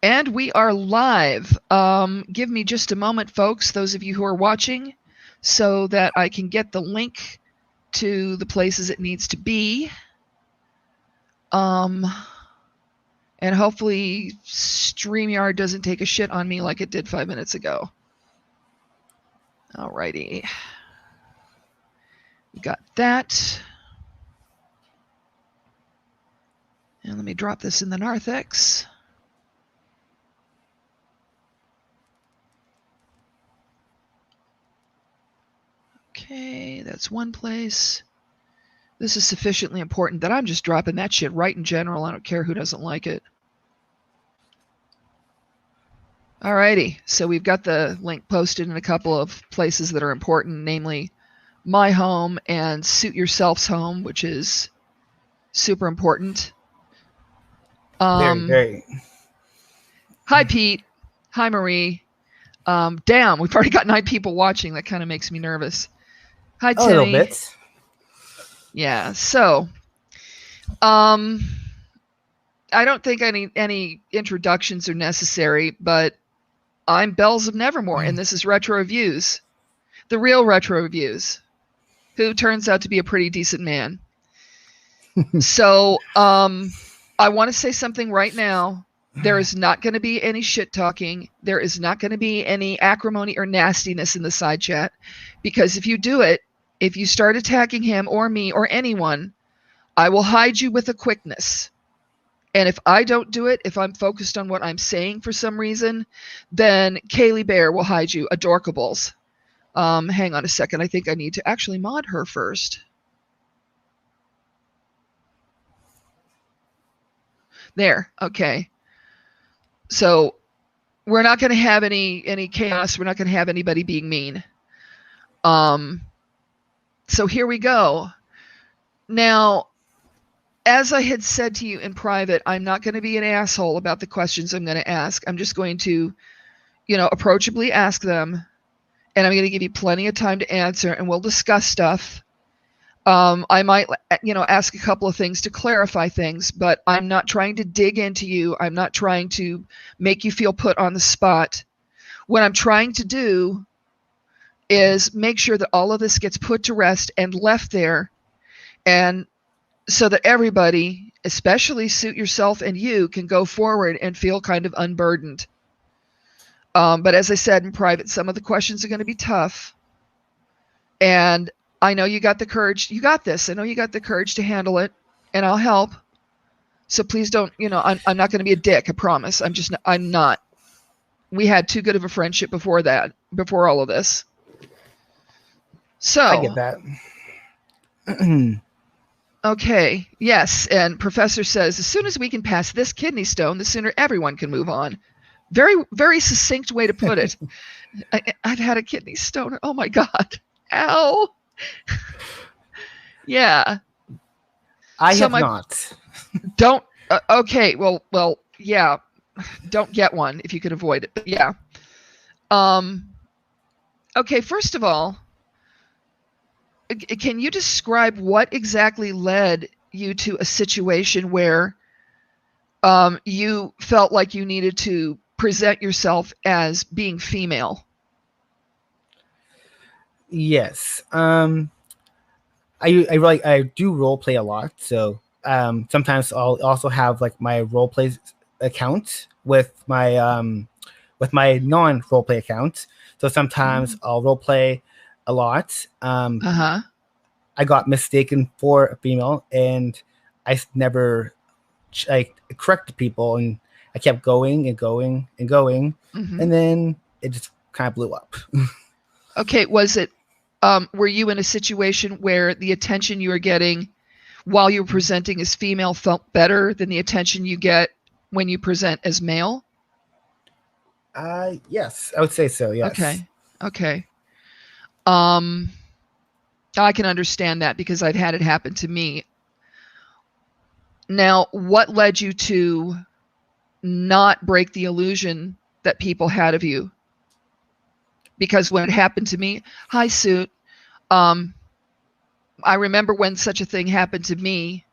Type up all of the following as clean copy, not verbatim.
And we are live. Give me just a moment, folks, those of you who are watching, so that I can get the link to the places it needs to be. And hopefully StreamYard doesn't take a shit on me like it did 5 minutes ago. Alrighty. We got that. And let me drop this in the narthex. Okay, that's one place. This is sufficiently important that I'm just dropping that shit right in general. I don't care who doesn't like it. Alrighty, so we've got the link posted in a couple of places that are important, namely my home and Suit Yourself's home, which is super important. Very. Hi, Pete. Hi, Marie. Damn, we've already got 9 people watching. That kind of makes me nervous. Hi, Timmy. A little bit. Yeah, so I don't think any introductions are necessary, but I'm Bells of Nevermore, and this is Retro Reviews, the real Retro Reviews, who turns out to be a pretty decent man. So I want to say something right now. There is not going to be any shit talking. There is not going to be any acrimony or nastiness in the side chat, because if you do it, if you start attacking him or me or anyone, I will hide you with a quickness. And if I don't do it, if I'm focused on what I'm saying for some reason, then Kaylee Bear will hide you, Adorkables. Hang on a second. I think I need to actually mod her first. There. Okay. So we're not going to have any chaos. We're not going to have anybody being mean. So here we go. Now, as I had said to you in private, I'm not going to be an asshole about the questions I'm going to ask. I'm just going to, approachably ask them, and I'm going to give you plenty of time to answer, and we'll discuss stuff. I might, ask a couple of things to clarify things, but I'm not trying to dig into you. I'm not trying to make you feel put on the spot. What I'm trying to do is make sure that all of this gets put to rest and left there, and so that everybody, especially Suit Yourself and you, can go forward and feel kind of unburdened. But as I said in private, some of the questions are going to be tough. And I know you got the courage. You got this. I know you got the courage to handle it, and I'll help. So please don't, I'm not going to be a dick, I promise. I'm not. We had too good of a friendship before all of this. So I get that. Okay, yes, and Professor says, as soon as we can pass this kidney stone, the sooner everyone can move on. Very, very succinct way to put it. I've had a kidney stone. Oh my God. Ow. Yeah. I have not. Don't, okay, well, yeah. Don't get one if you can avoid it, but yeah. Okay, first of all, can you describe what exactly led you to a situation where you felt like you needed to present yourself as being female? Yes. I do role play a lot, so sometimes I'll also have like my role play account with my non role play account. So sometimes I'll role play a lot. I got mistaken for a female, and I never corrected people, and I kept going and going and going, and then it just kind of blew up. Okay, was it? Were you in a situation where the attention you were getting while you were presenting as female felt better than the attention you get when you present as male? Yes, I would say so. Yes. Okay. I can understand that because I've had it happen to me. Now, what led you to not break the illusion that people had of you? Because when it happened to me, hi, Suit. I remember when such a thing happened to me,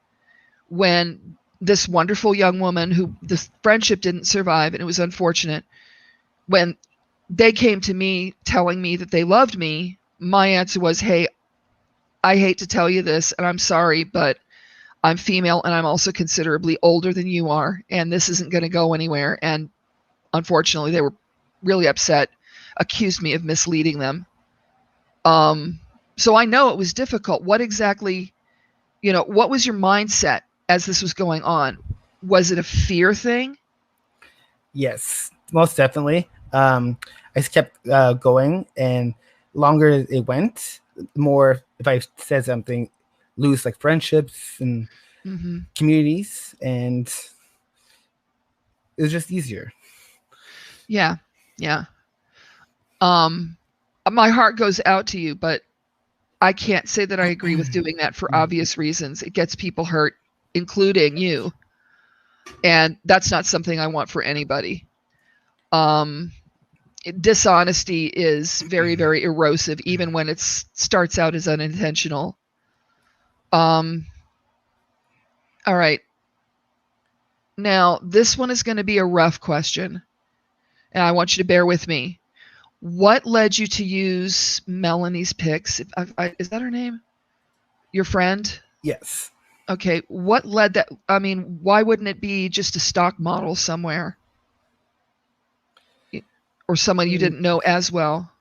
when this wonderful young woman who the friendship didn't survive, and it was unfortunate. When they came to me telling me that they loved me, my answer was, hey, I hate to tell you this, and I'm sorry, but I'm female and I'm also considerably older than you are, and this isn't going to go anywhere. And unfortunately, they were really upset, accused me of misleading them. So I know it was difficult. What exactly, what was your mindset as this was going on? Was it a fear thing? Yes, most definitely. I just kept going, and longer it went, more if I said something, lose like friendships and communities, and it was just easier. Yeah. My heart goes out to you, but I can't say that I agree with doing that for obvious reasons. It gets people hurt, including you. And that's not something I want for anybody. Dishonesty is very, very erosive, even when it starts out as unintentional. All right. Now, this one is going to be a rough question, and I want you to bear with me. What led you to use Melanie's pics? Is that her name? Your friend? Yes. Okay. What led that? I mean, why wouldn't it be just a stock model somewhere? Or someone you didn't know as well?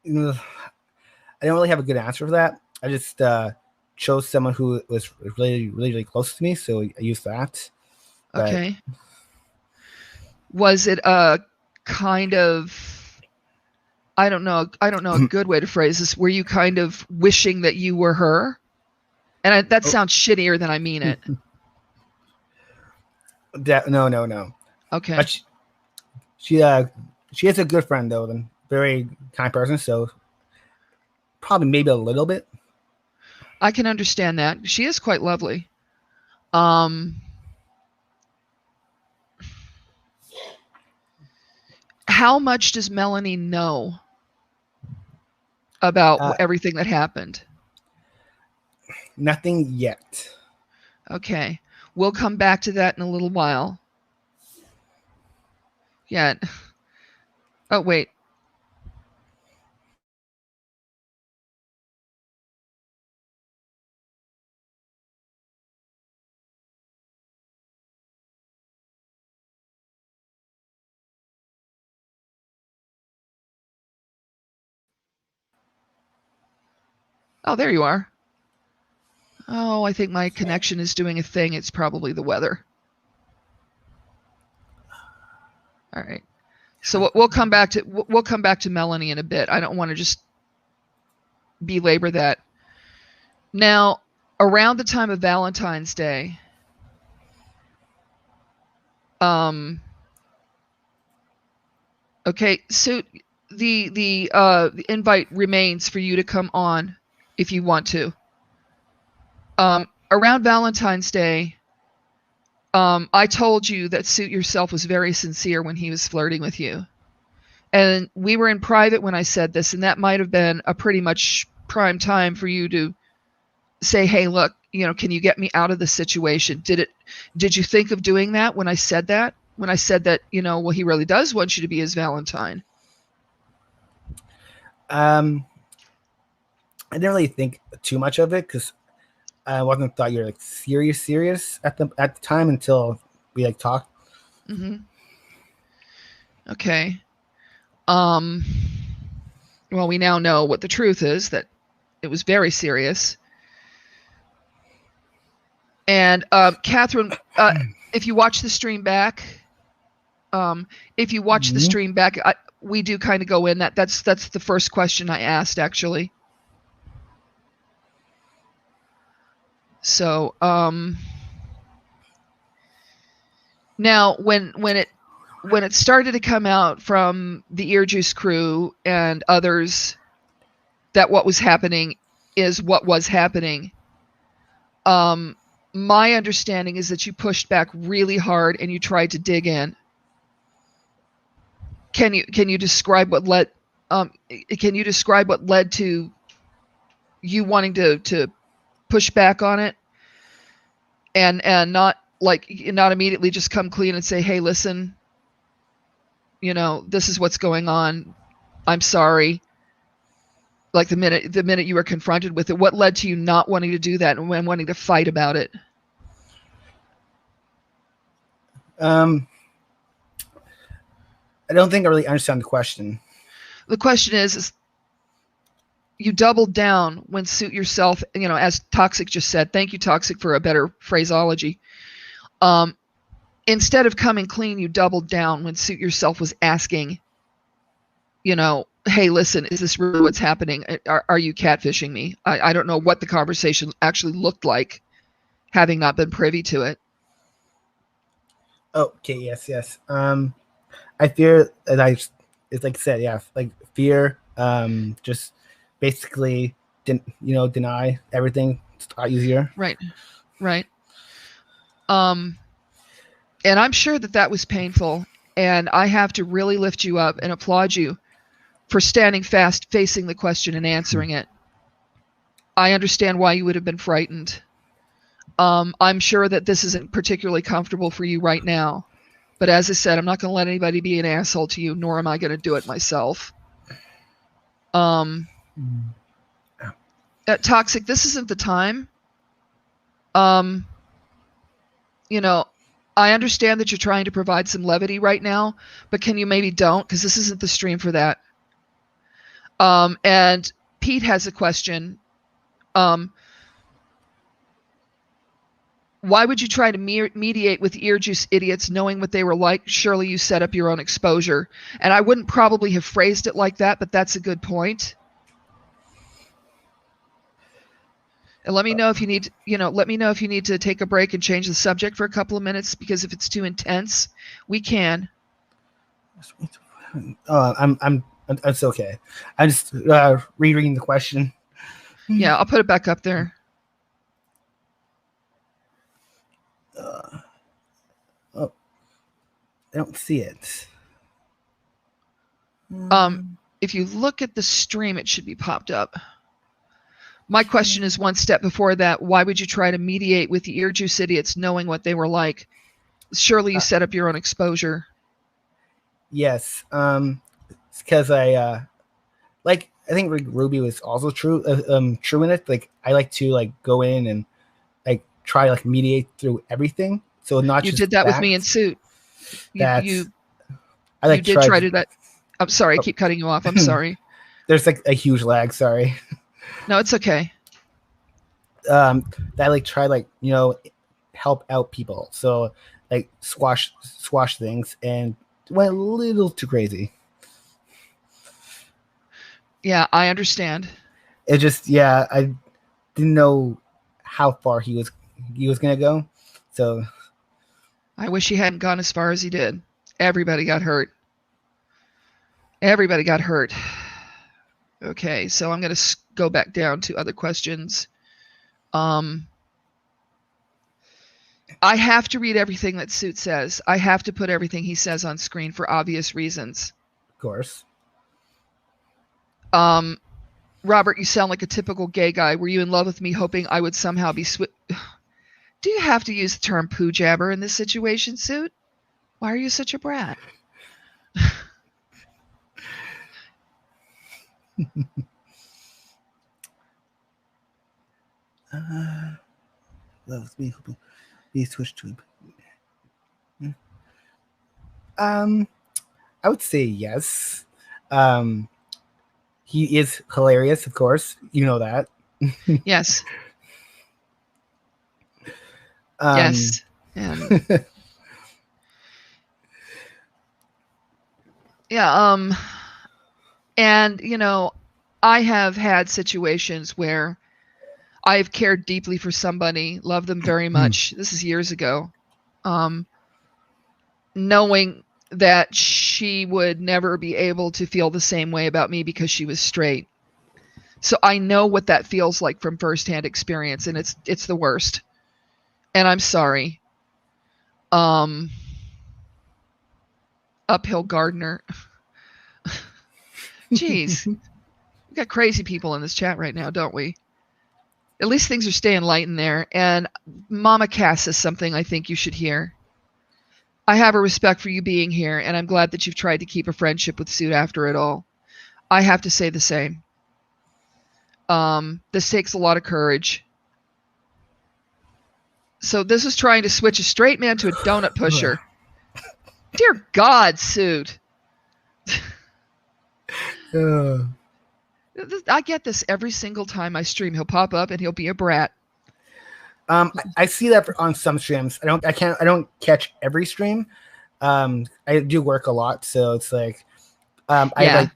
I don't really have a good answer for that. I just chose someone who was really, really, really close to me, so I used that. Okay. Was it a kind of, I don't know a good way to phrase this. Were you kind of wishing that you were her? And that sounds shittier than I mean it. No. Okay. But she is a good friend though, and very kind person. So probably maybe a little bit. I can understand that. She is quite lovely. How much does Melanie know about everything that happened? Nothing yet. Okay. We'll come back to that in a little while. Yeah. Oh, wait. Oh, there you are. Oh, I think my connection is doing a thing. It's probably the weather. All right. So we'll come back to Melanie in a bit. I don't want to just belabor that. Now, around the time of Valentine's Day, okay, so the invite remains for you to come on if you want to. Around Valentine's Day, I told you that Suit Yourself was very sincere when he was flirting with you. And we were in private when I said this, and that might have been a pretty much prime time for you to say, hey, look, can you get me out of this situation? Did you think of doing that when I said that? When I said that, well, he really does want you to be his Valentine. I didn't really think too much of it because I wasn't thought you're like serious at the time until we like talked. Mm-hmm. Okay. Well, we now know what the truth is, that it was very serious. And Catherine, if you watch the stream back, we do kind of go in that. That's the first question I asked, actually. So now when it started to come out from the Ear Juice crew and others that what was happening is what was happening, my understanding is that you pushed back really hard and you tried to dig in. Can you describe what led to you wanting to push back on it? and not not immediately just come clean and say, hey, listen, this is what's going on. I'm sorry. Like the minute you were confronted with it, what led to you not wanting to do that and wanting to fight about it? I don't think I really understand the question. The question is you doubled down when suit yourself, as Toxic just said. Thank you, Toxic, for a better phraseology. Instead of coming clean, you doubled down when suit yourself was asking, hey, listen, is this really what's happening? Are you catfishing me? I don't know what the conversation actually looked like, having not been privy to it. Okay, yes. I fear that it's like I said, yeah, like fear, just basically, deny everything. It's a lot easier. Right. And I'm sure that was painful, and I have to really lift you up and applaud you for standing fast, facing the question and answering it. I understand why you would have been frightened. I'm sure that this isn't particularly comfortable for you right now. But as I said, I'm not going to let anybody be an asshole to you, nor am I going to do it myself. Toxic, this isn't the time. I understand that you're trying to provide some levity right now, but can you maybe don't? Because this isn't the stream for that. And Pete has a question. Why would you try to mediate with ear juice idiots knowing what they were like? Surely you set up your own exposure. And I wouldn't probably have phrased it like that, but that's a good point. And let me know if you need, to take a break and change the subject for a couple of minutes, because if it's too intense, we can. It's okay. I'm just rereading the question. Yeah, I'll put it back up there. I don't see it. If you look at the stream, it should be popped up. My question is one step before that. Why would you try to mediate with the ear juice idiots knowing what they were like? Surely you set up your own exposure. Yes. It's because I think Ruby was also true in it. Like I like to go in and try to mediate through everything. So not you just did that with me in Suit. You did try to do that. I'm sorry, I keep cutting you off. I'm sorry. There's a huge lag. Sorry. No, it's okay. That try help out people. So squash things, and went a little too crazy. Yeah, I understand. It just I didn't know how far he was gonna go. So I wish he hadn't gone as far as he did. Everybody got hurt. Okay, so I'm going to go back down to other questions. I have to read everything that Suit says. I have to put everything he says on screen for obvious reasons. Of course. Robert, you sound like a typical gay guy. Were you in love with me hoping I would somehow be Do you have to use the term poo jabber in this situation, Suit? Why are you such a brat? Loves me hoping he switched to him. I would say yes. He is hilarious, of course. You know that. Yes. Yes. And yeah. And I have had situations where I've cared deeply for somebody, loved them very much. This is years ago. Knowing that she would never be able to feel the same way about me because she was straight. So I know what that feels like from firsthand experience, and it's the worst. And I'm sorry. Uphill gardener. Jeez. We got crazy people in this chat right now, don't we? At least things are staying light in there. And Mama Cass says something I think you should hear. I have a respect for you being here, and I'm glad that you've tried to keep a friendship with Suit after it all. I have to say the same. This takes a lot of courage. So this is trying to switch a straight man to a donut pusher. Dear God, Suit. I get this every single time I stream. He'll pop up and he'll be a brat. I see that on some streams. I don't catch every stream. I do work a lot, so it's like, I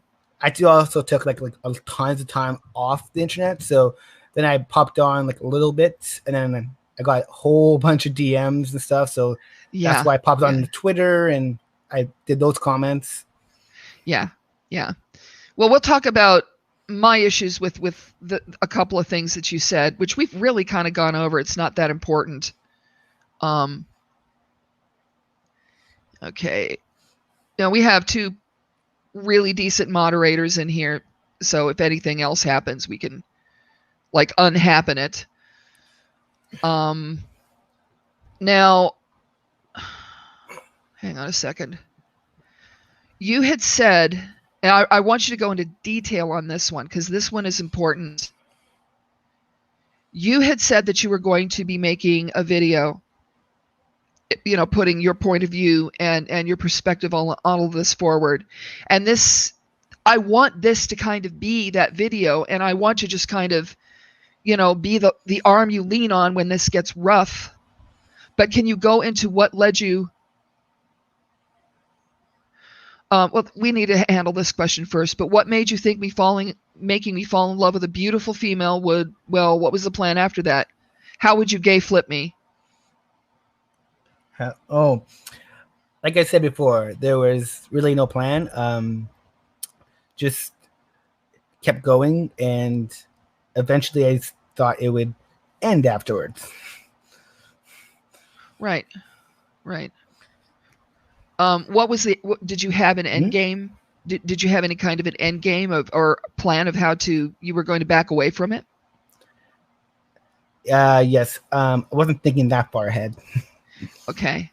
do also took like tons of time off the internet. So then I popped on like a little bit, and then I got a whole bunch of DMs and stuff. So that's why I popped on Twitter and I did those comments. Yeah. Well, we'll talk about my issues with a couple of things that you said, which we've really kind of gone over. It's not that important. Okay. Now we have two really decent moderators in here, so if anything else happens, we can like unhappen it. Now, hang on a second. You had said, and I want you to go into detail on this one because this one is important. You had said that you were going to be making a video, you know, putting your point of view and your perspective on all of this forward. And this, I want this to kind of be that video, and I want to just kind of, you know, be the arm you lean on when this gets rough. But can you go into what led you? Well, we need to handle this question first, but what made you think making me fall in love with a beautiful female what was the plan after that? How would you gay flip me? Like I said before, there was really no plan. Just kept going, and eventually I thought it would end afterwards. Right. Did you have an end game? Did you have any kind of an end game or plan of how you were going to back away from it? Yes. I wasn't thinking that far ahead. Okay.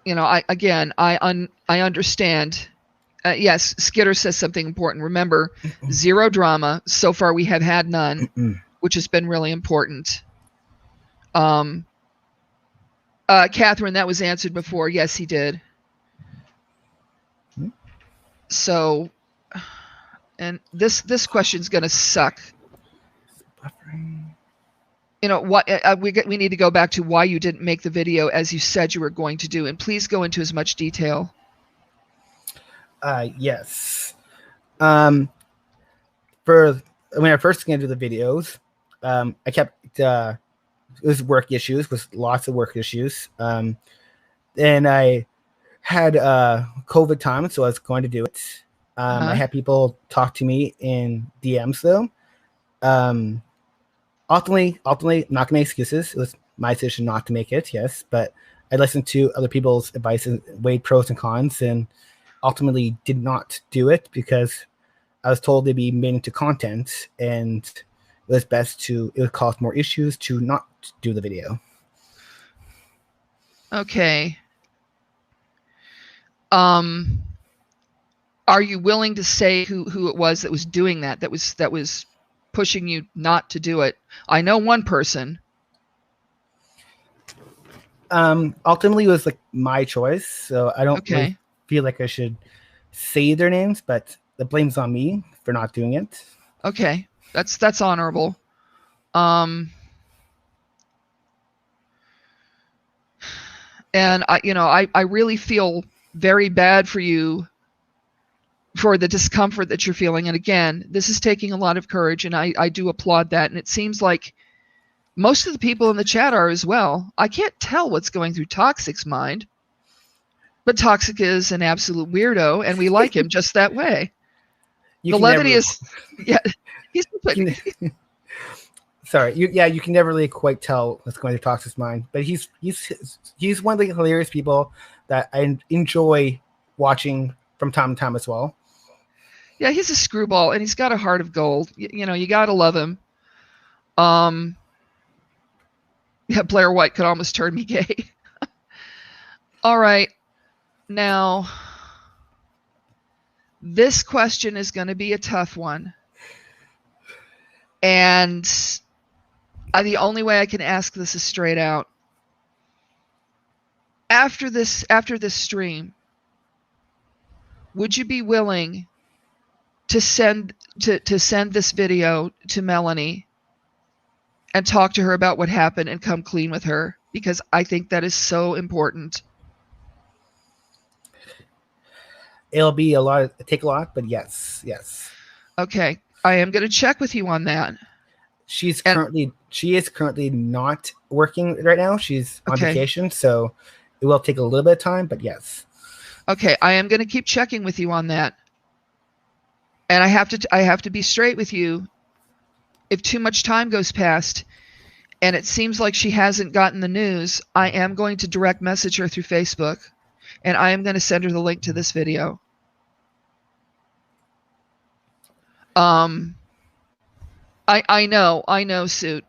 You know, I understand. Yes, Skitter says something important. Remember, zero drama. So far, we have had none, which has been really important. Catherine, that was answered before. Yes, he did. So, and this question's gonna suck. You know what? We need to go back to why you didn't make the video as you said you were going to do, and please go into as much detail. Yes. When I first began to do the videos, I kept it was work issues, with lots of work issues. And I had COVID time, so I was going to do it. I had people talk to me in DMs though. Ultimately, not gonna make excuses. It was my decision not to make it, yes, but I listened to other people's advice and weighed pros and cons, and ultimately did not do it because I was told to be made into content, and it would cause more issues to not do the video. Okay. Are you willing to say who it was that was doing that was pushing you not to do it? I know one person. Ultimately it was like my choice, so I don't really feel like I should say their names, but the blame's on me for not doing it. Okay. That's honorable. And I really feel very bad for you for the discomfort that you're feeling. And again, this is taking a lot of courage, and I do applaud that. And it seems like most of the people in the chat are as well. I can't tell what's going through Toxic's mind, but Toxic is an absolute weirdo, and we like him just that way. The levity is, yeah. He's sorry. You can never really quite tell what's going through Toxic's mind, but he's one of the hilarious people that I enjoy watching from time to time as well. Yeah, he's a screwball, and he's got a heart of gold. You know, you got to love him. Yeah, Blair White could almost turn me gay. All right. Now, this question is going to be a tough one. And the only way I can ask this is straight out. After this stream, would you be willing to send this video to Melanie and talk to her about what happened and come clean with her? Because I think that is so important. It'll be take a lot, but yes. Okay. I am going to check with you on that. She is currently not working right now. She's on vacation, so it will take a little bit of time, but yes. Okay, I am going to keep checking with you on that. And I have to be straight with you. If too much time goes past and it seems like she hasn't gotten the news, I am going to direct message her through Facebook, and I am going to send her the link to this video. I know, Suit.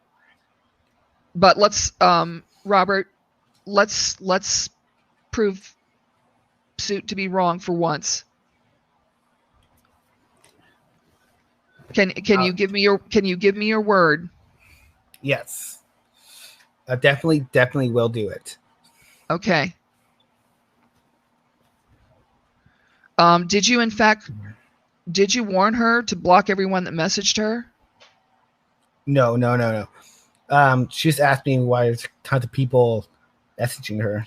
But let's, Robert, let's prove Suit to be wrong for once. Can you give me your word? Yes. I definitely will do it. Okay. Did you warn her to block everyone that messaged her? No. She just asked me why there's tons of people messaging her.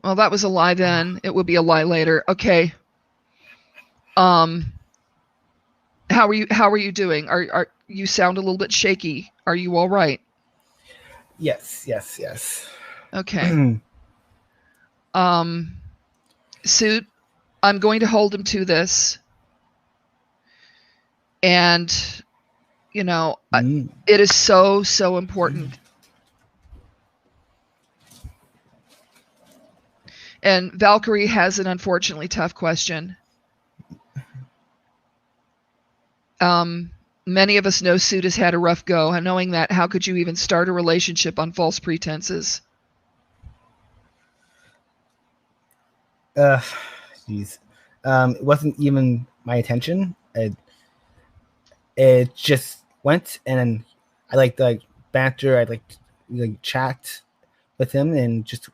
Well, that was a lie then. It will be a lie later. Okay. How are you doing? Are you sound a little bit shaky? Are you all right? Yes. Okay. Suit, I'm going to hold him to this. And it is so important. And Valkyrie has an unfortunately tough question. Many of us know Suit has had a rough go, and knowing that, how could you even start a relationship on false pretenses? Jeez. It wasn't even my intention. It just went, and then I like to banter. I like chat with him, and just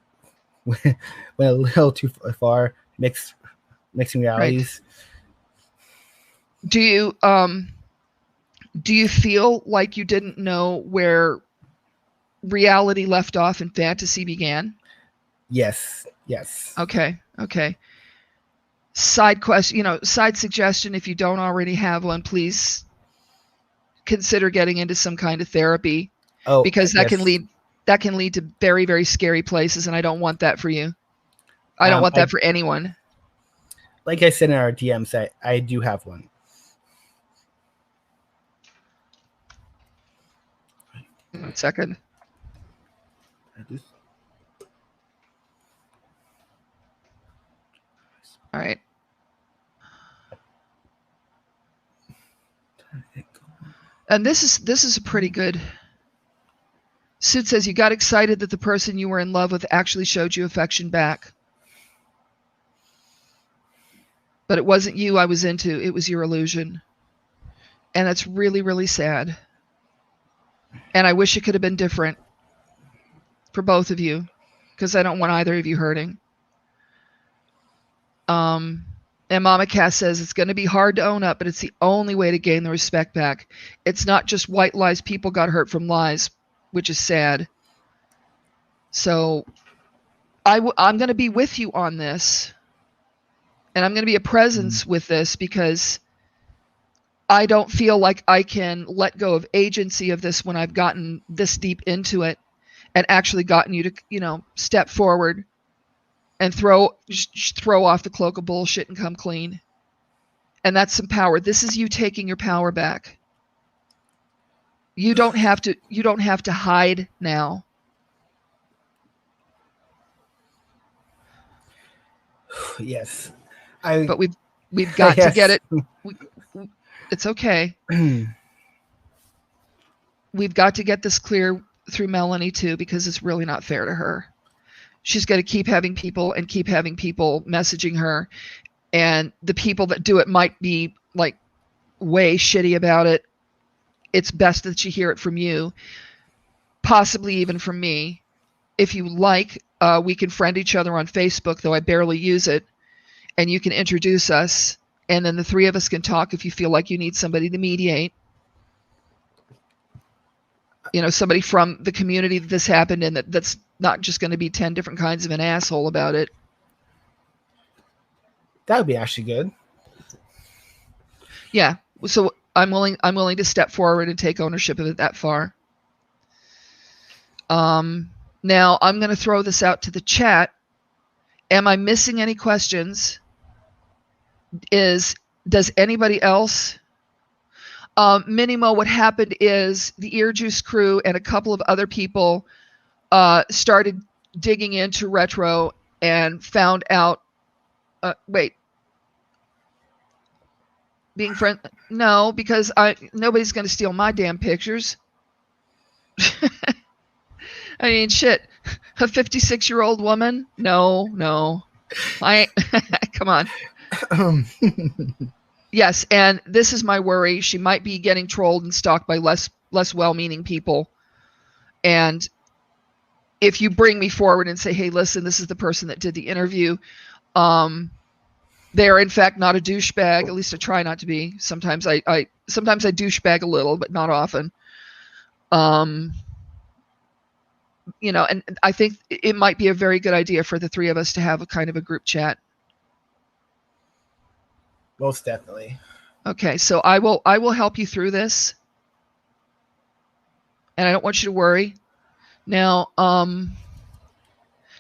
went a little too far, mixing realities. Right. Do you feel like you didn't know where reality left off and fantasy began? Yes. Okay. Side suggestion, if you don't already have one, please consider getting into some kind of therapy. Because that can lead to very, very scary places, and I don't want that for you. I don't want that for anyone. Like I said in our DMs, I do have one. One second. All right. And this is a pretty good. Sid says you got excited that the person you were in love with actually showed you affection back. But it wasn't you I was into, it was your illusion. And that's really, really sad. And I wish it could have been different for both of you, because I don't want either of you hurting. And Mama Cass says it's going to be hard to own up, but it's the only way to gain the respect back. It's not just white lies. People got hurt from lies, which is sad. So I'm going to be with you on this, and I'm going to be a presence with this, because I don't feel like I can let go of agency of this when I've gotten this deep into it and actually gotten you to, step forward and throw off the cloak of bullshit and come clean. And that's some power. This is you taking your power back. You don't have to hide now. Yes. But we've got to get it. It's okay. We've got to get this clear through Melanie too, because it's really not fair to her. She's going to keep having people messaging her, and the people that do it might be like way shitty about it. It's best that you hear it from you, possibly even from me. If you like, we can friend each other on Facebook, though I barely use it, and you can introduce us, and then the three of us can talk if you feel like you need somebody to mediate. Somebody from the community that this happened in, that's not just going to be 10 different kinds of an asshole about it. That would be actually good. Yeah. So I'm willing to step forward and take ownership of it that far. Now I'm going to throw this out to the chat. Am I missing any questions? Does anybody else? Minimo, what happened is the Ear Juice crew and a couple of other people started digging into retro and found out. Being friend? No, because nobody's going to steal my damn pictures. I mean, shit. A 56-year-old woman? No. Come on. Yes, and this is my worry. She might be getting trolled and stalked by less well-meaning people. And if you bring me forward and say, hey, listen, this is the person that did the interview, they are in fact not a douchebag. At least I try not to be. Sometimes I douchebag a little, but not often. And I think it might be a very good idea for the three of us to have a kind of a group chat. Most definitely. Okay, so I will help you through this, and I don't want you to worry. Now,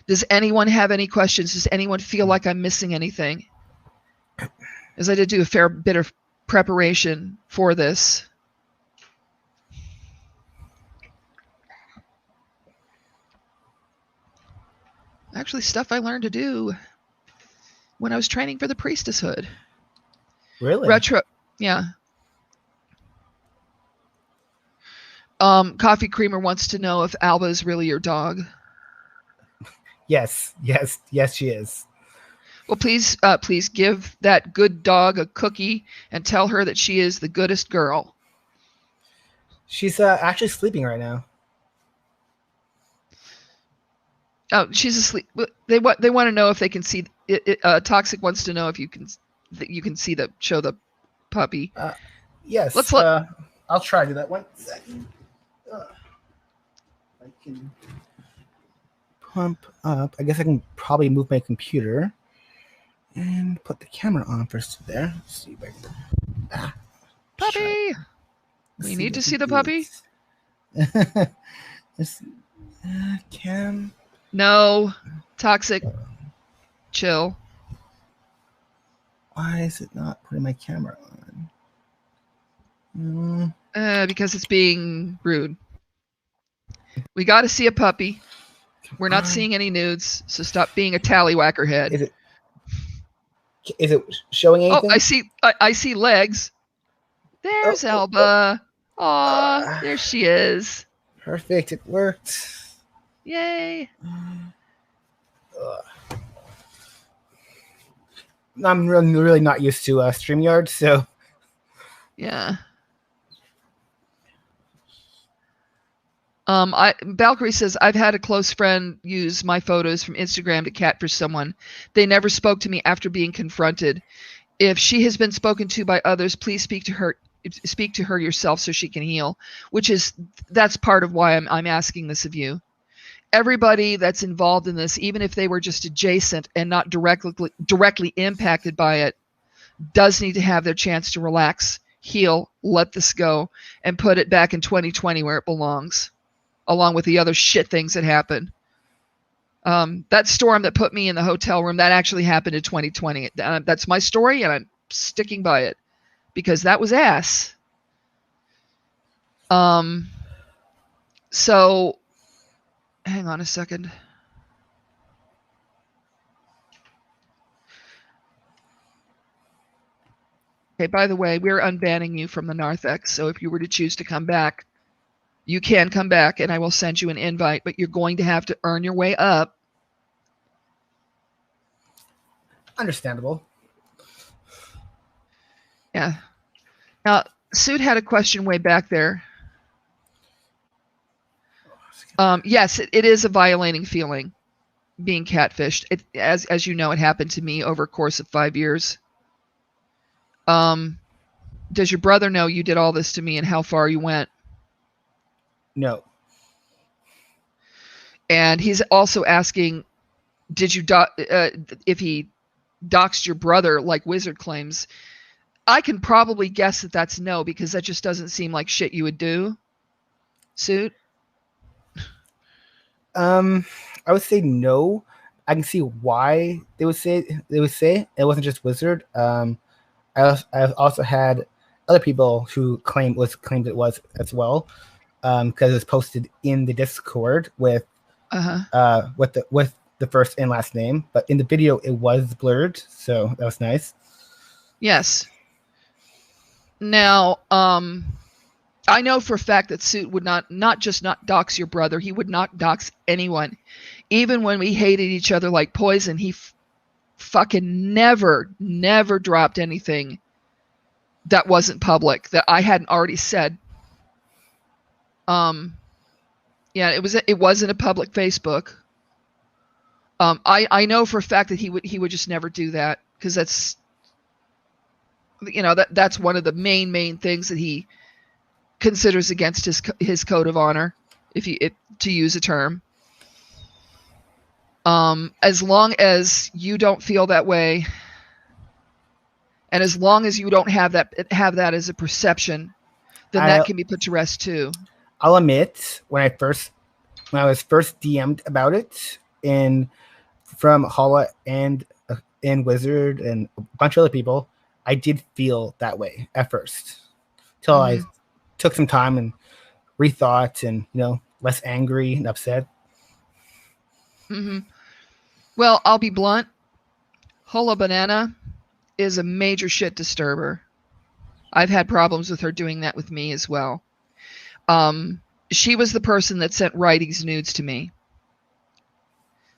does anyone have any questions? Does anyone feel like I'm missing anything? As I did do a fair bit of preparation for this. Actually, stuff I learned to do when I was training for the priestesshood. Really? Retro, yeah. Coffee Creamer wants to know if Alba is really your dog. Yes, she is. Well, please give that good dog a cookie and tell her that she is the goodest girl. She's actually sleeping right now. Oh, she's asleep. They want to know if they can see. Toxic wants to know if you can see show the puppy. Yes. I'll try to do that. 1 second. I can pump up. I guess I can probably move my computer and put the camera on first there. Let's see if I can. Puppy. We need to see the puppy. Cam. No, Toxic. Chill. Why is it not putting my camera on? Because it's being rude. We got to see a puppy. We're not seeing any nudes, so stop being a tallywhacker head. Is it showing anything? Oh, I see legs. There's Alba. Aw, there she is. Perfect, it worked. Yay. I'm really not used to StreamYard, so. Yeah. Valkyrie says, I've had a close friend use my photos from Instagram to catfish someone. They never spoke to me after being confronted. If she has been spoken to by others, please speak to her yourself so she can heal. That's part of why I'm asking this of you. Everybody that's involved in this, even if they were just adjacent and not directly impacted by it, does need to have their chance to relax, heal, let this go, and put it back in 2020 where it belongs, along with the other shit things that happened. That storm that put me in the hotel room, that actually happened in 2020. That's my story, and I'm sticking by it, because that was ass. So hang on a second. Okay, by the way, we're unbanning you from the narthex, so if you were to choose to come back, you can come back and I will send you an invite, but you're going to have to earn your way up. Understandable. Yeah. Now, Suit had a question way back there. Yes, it is a violating feeling, being catfished. As you know, it happened to me over a course of 5 years. Does your brother know you did all this to me and how far you went? No. And he's also asking, did you if he doxed your brother like Wizard claims? I can probably guess that that's no, because that just doesn't seem like shit you would do. Suit? I would say no. I can see why they would say it wasn't just Wizard. I also had other people who claimed it was as well, because it's posted in the Discord with the first and last name, but in the video it was blurred, so that was nice. Yes. Now, I know for a fact that Suit would not just not dox your brother, he would not dox anyone. Even when we hated each other like poison, he fucking never dropped anything that wasn't public that I hadn't already said. Yeah, it wasn't a public Facebook. I know for a fact that he would just never do that, because that's, you know, that's one of the main things that he considers against his code of honor, to use a term. As long as you don't feel that way, and as long as you don't have that as a perception, then that can be put to rest too. I'll admit, when I was first DM'd about it from Hala and Wizard and a bunch of other people, I did feel that way at first, till I took some time and rethought, and less angry and upset. Well, I'll be blunt. Hola Banana is a major shit disturber. I've had problems with her doing that with me as well. She was the person that sent Righty's nudes to me.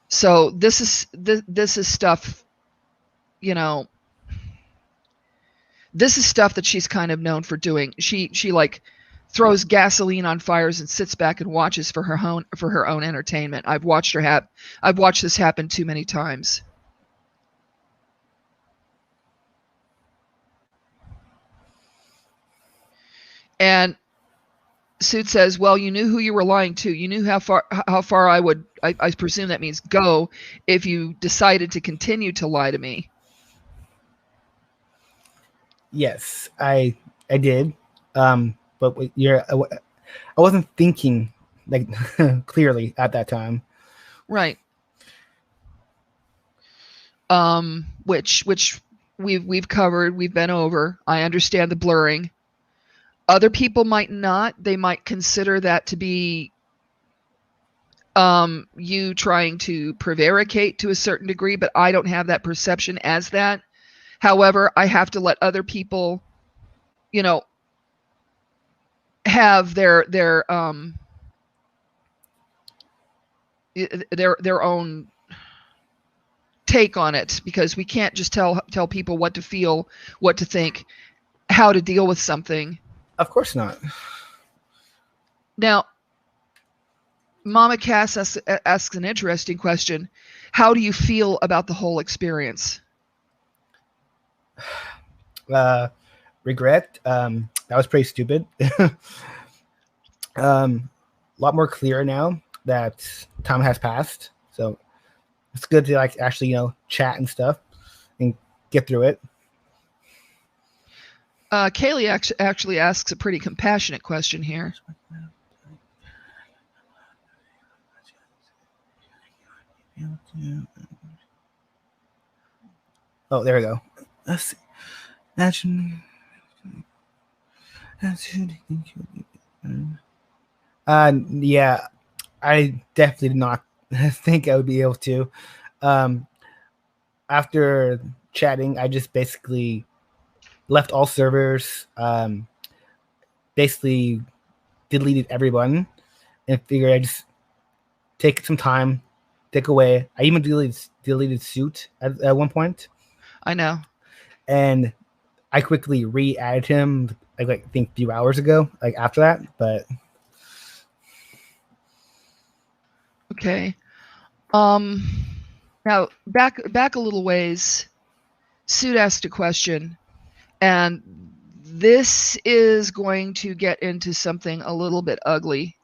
So this is stuff, this is stuff that she's kind of known for doing. She like throws gasoline on fires and sits back and watches for her own entertainment. I've watched this happen too many times. And Suit says, well, you knew who you were lying to. You knew how far I presume that means go, if you decided to continue to lie to me. Yes, I did. But I wasn't thinking like clearly at that time. Right. Which we've covered, we've been over. I understand the blurring. Other people might not. They might consider that to be you trying to prevaricate to a certain degree, but I don't have that perception as that. However, I have to let other people, have their own take on it, because we can't just tell people what to feel, what to think, how to deal with something. Of course not. Now, Mama Cass asks an interesting question. How do you feel about the whole experience? Regret. That was pretty stupid. A lot more clear now that time has passed. So it's good to actually, chat and stuff and get through it. Kaylee actually asks a pretty compassionate question here. Oh, there we go. Let's see. Yeah, I definitely did not think I would be able to. Um, After chatting, I just basically left all servers, basically deleted everyone, and figured I just take some time, take away. I even deleted Suit at one point, I know. and I quickly re-added him. I think a few hours ago, like after that. But Okay. Now back a little ways. Suit asked a question, and this is going to get into something a little bit ugly,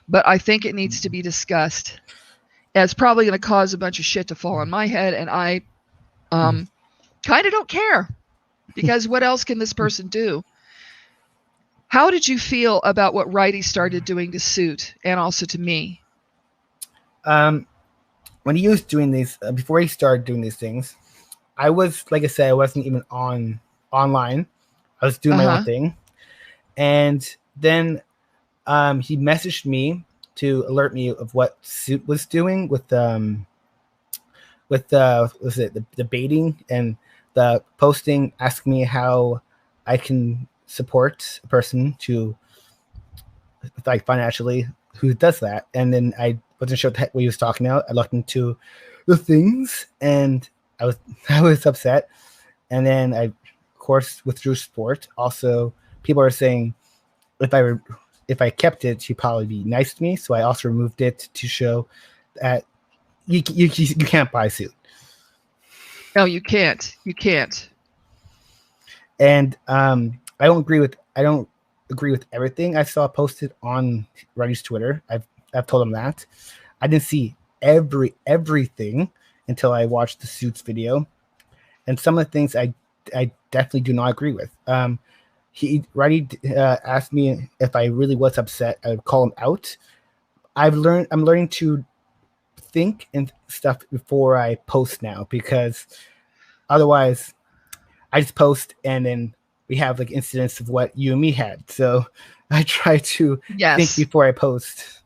but I think it needs to be discussed. And it's probably going to cause a bunch of shit to fall on my head, and I kind of don't care, because what else can this person do? How did you feel about what Righty started doing to Suit and also to me? When he was doing these, before he started doing these things, I was, like I said, I wasn't even online. I was doing my own thing, and then he messaged me to alert me of what Suit was doing with was it the baiting and the posting, asking me how I can support a person to, like, financially, who does that. And then I wasn't sure what he was talking about. I looked into the things, and I was I was upset. And then I, of course, withdrew support. Also, people are saying if I kept it, she'd probably be nice to me. So I also removed it to show that you can't buy Suit. No, you can't. You can't. And I don't agree with everything I saw posted on Ruddy's Twitter. I've told him that. I didn't see everything until I watched the Suits video, and some of the things I definitely do not agree with. Ruddy asked me if I really was upset, I would call him out. I'm learning to think and stuff before I post now, because otherwise I just post and then we have like incidents of what you and me had. So I try to think before I post.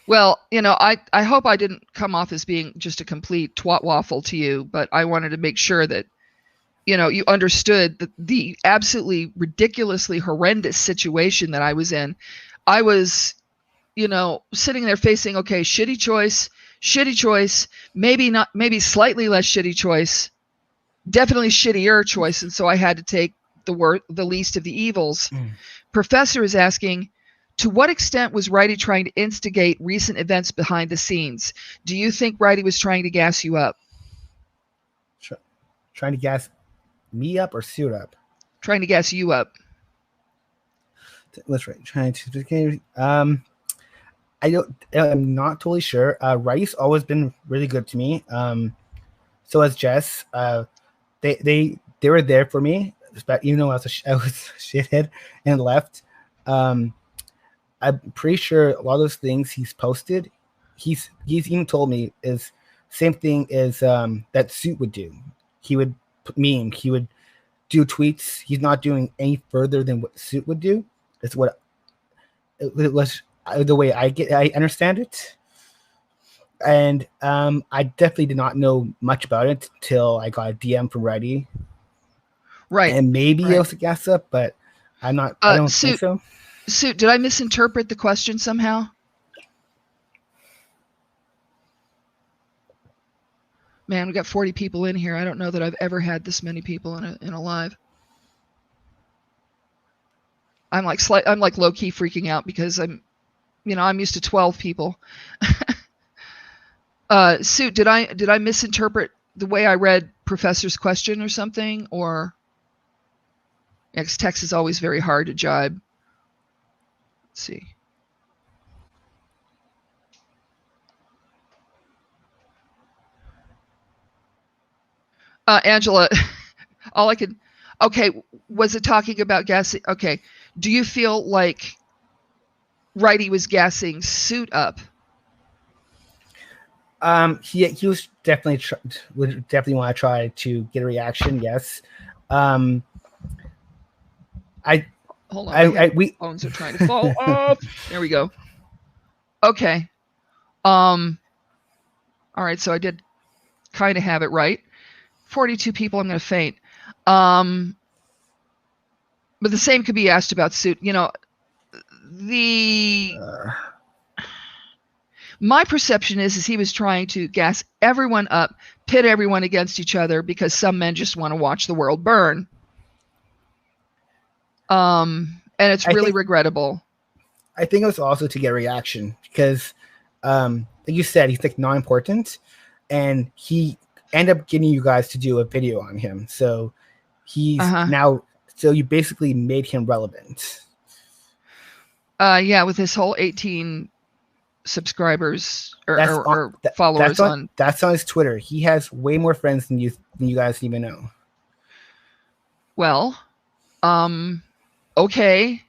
Well, I hope I didn't come off as being just a complete twat waffle to you, but I wanted to make sure that, you understood the absolutely ridiculously horrendous situation that I was in. I was, sitting there facing, okay, shitty choice, maybe slightly less shitty choice, definitely shittier choice, and so I had to take the least of the evils. Professor is asking, to what extent was Righty trying to instigate recent events behind the scenes? Do you think Righty was trying to gas you up? Trying to gas me up or Suit up? Trying to gas you up. That's right. Trying to. I'm not totally sure. Righty's always been really good to me. So has Jess. They were there for me, even though I was a shithead and left. I'm pretty sure a lot of those things he's posted, he's even told me is same thing as that Suit would do. He would meme. He would do tweets. He's not doing any further than what Suit would do. It's what it was, the way I understand it. And I definitely did not know much about it until I got a DM from Righty. Right. And maybe it was a gas up, but I don't think so. Suit, did I misinterpret the question somehow? Man, we got 40 people in here. I don't know that I've ever had this many people in a live. I'm like low key freaking out because I'm used to 12 people. Suit, did I misinterpret the way I read Professor's question or something? Or because text is always very hard to jibe. Let's see. Angela, okay, was it talking about gassing? Okay, do you feel like Righty was gassing Suit up? He was definitely would definitely want to try to get a reaction. Yes. Hold Hold on, my headphones are trying to fall off. There we go. Okay. All right, so I did kind of have it right. 42 people, I'm going to faint. But the same could be asked about Suit. You know, my perception is he was trying to gas everyone up, pit everyone against each other because some men just want to watch the world burn. And it's really regrettable. I think it was also to get a reaction because, like you said, he's like non-important, and he ended up getting you guys to do a video on him. So he's now. So you basically made him relevant. Yeah, with his whole 18 subscribers or followers that's on his Twitter. He has way more friends than you guys even know. Well, okay.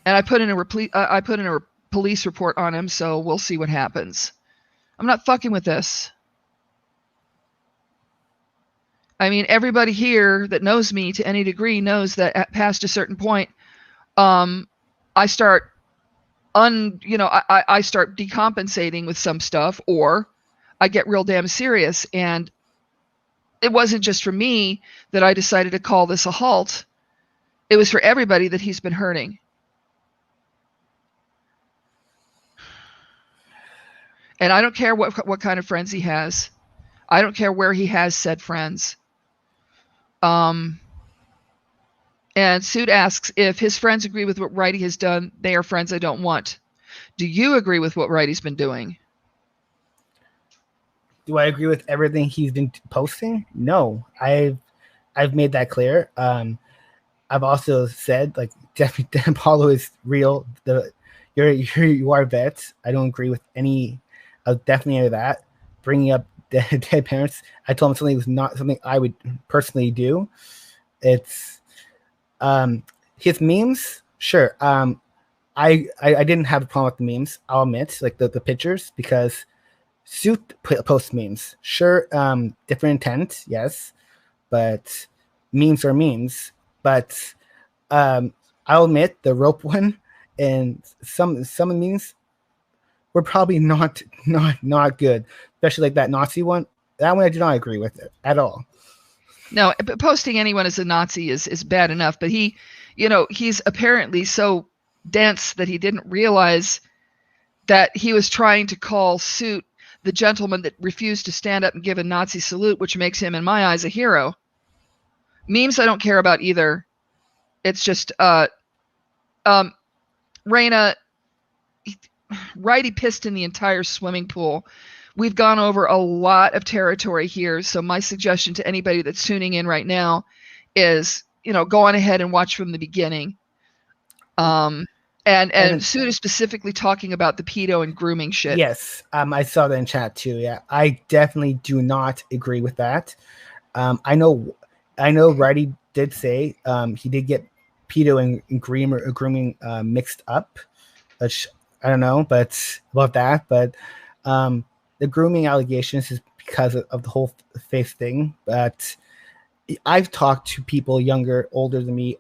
And I put in a police report on him, so we'll see what happens. I'm not fucking with this. I mean, everybody here that knows me to any degree knows that past a certain point, I start I start decompensating with some stuff, or I get real damn serious. And it wasn't just for me that I decided to call this a halt. It was for everybody that he's been hurting. And I don't care what kind of friends he has. I don't care where he has said friends. And Suit asks, if his friends agree with what Righty has done, they are friends I don't want. Do you agree with what Righty's been doing? Do I agree with everything he's been posting? No, I've made that clear. I've also said, like, definitely Apollo is real. You are vets. I don't agree with any of definitely of that. Bringing up dead parents, I told him something was not something I would personally do. It's his memes, sure. I didn't have a problem with the memes, I'll admit, like the pictures, because Suit posts memes. Sure, different intent, yes, but memes are memes. But I'll admit the rope one and some of the memes were probably not good, especially like that Nazi one. That one I do not agree with it at all. No, posting anyone as a Nazi is bad enough, but he's apparently so dense that he didn't realize that he was trying to call Suit the gentleman that refused to stand up and give a Nazi salute, which makes him, in my eyes, a hero. Memes I don't care about either. It's just Raina, Righty pissed in the entire swimming pool. We've gone over a lot of territory here, so my suggestion to anybody that's tuning in right now is, go on ahead and watch from the beginning. And Suit is specifically talking about the pedo and grooming shit. Yes, I saw that in chat too. Yeah, I definitely do not agree with that. I know Righty did say he did get pedo and grooming mixed up, which I don't know, but about that. But the grooming allegations is because of the whole face thing. But I've talked to people younger, older than me.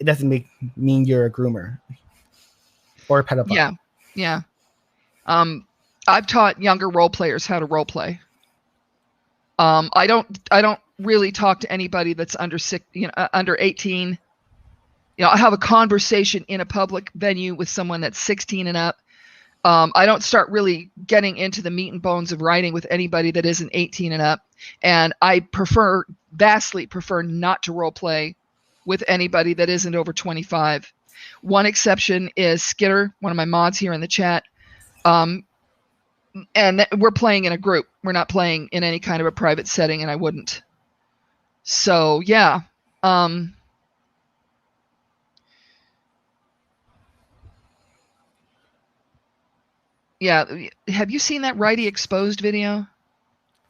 It doesn't mean you're a groomer or a pedophile. Yeah. I've taught younger role players how to role play. I don't really talk to anybody that's under 18. I have a conversation in a public venue with someone that's 16 and up. I don't start really getting into the meat and bones of writing with anybody that isn't 18 and up. And I vastly prefer not to role play with anybody that isn't over 25. One exception is Skitter, one of my mods here in the chat. And we're playing in a group. We're not playing in any kind of a private setting, and I wouldn't. So, yeah. Yeah, have you seen that Righty Exposed video?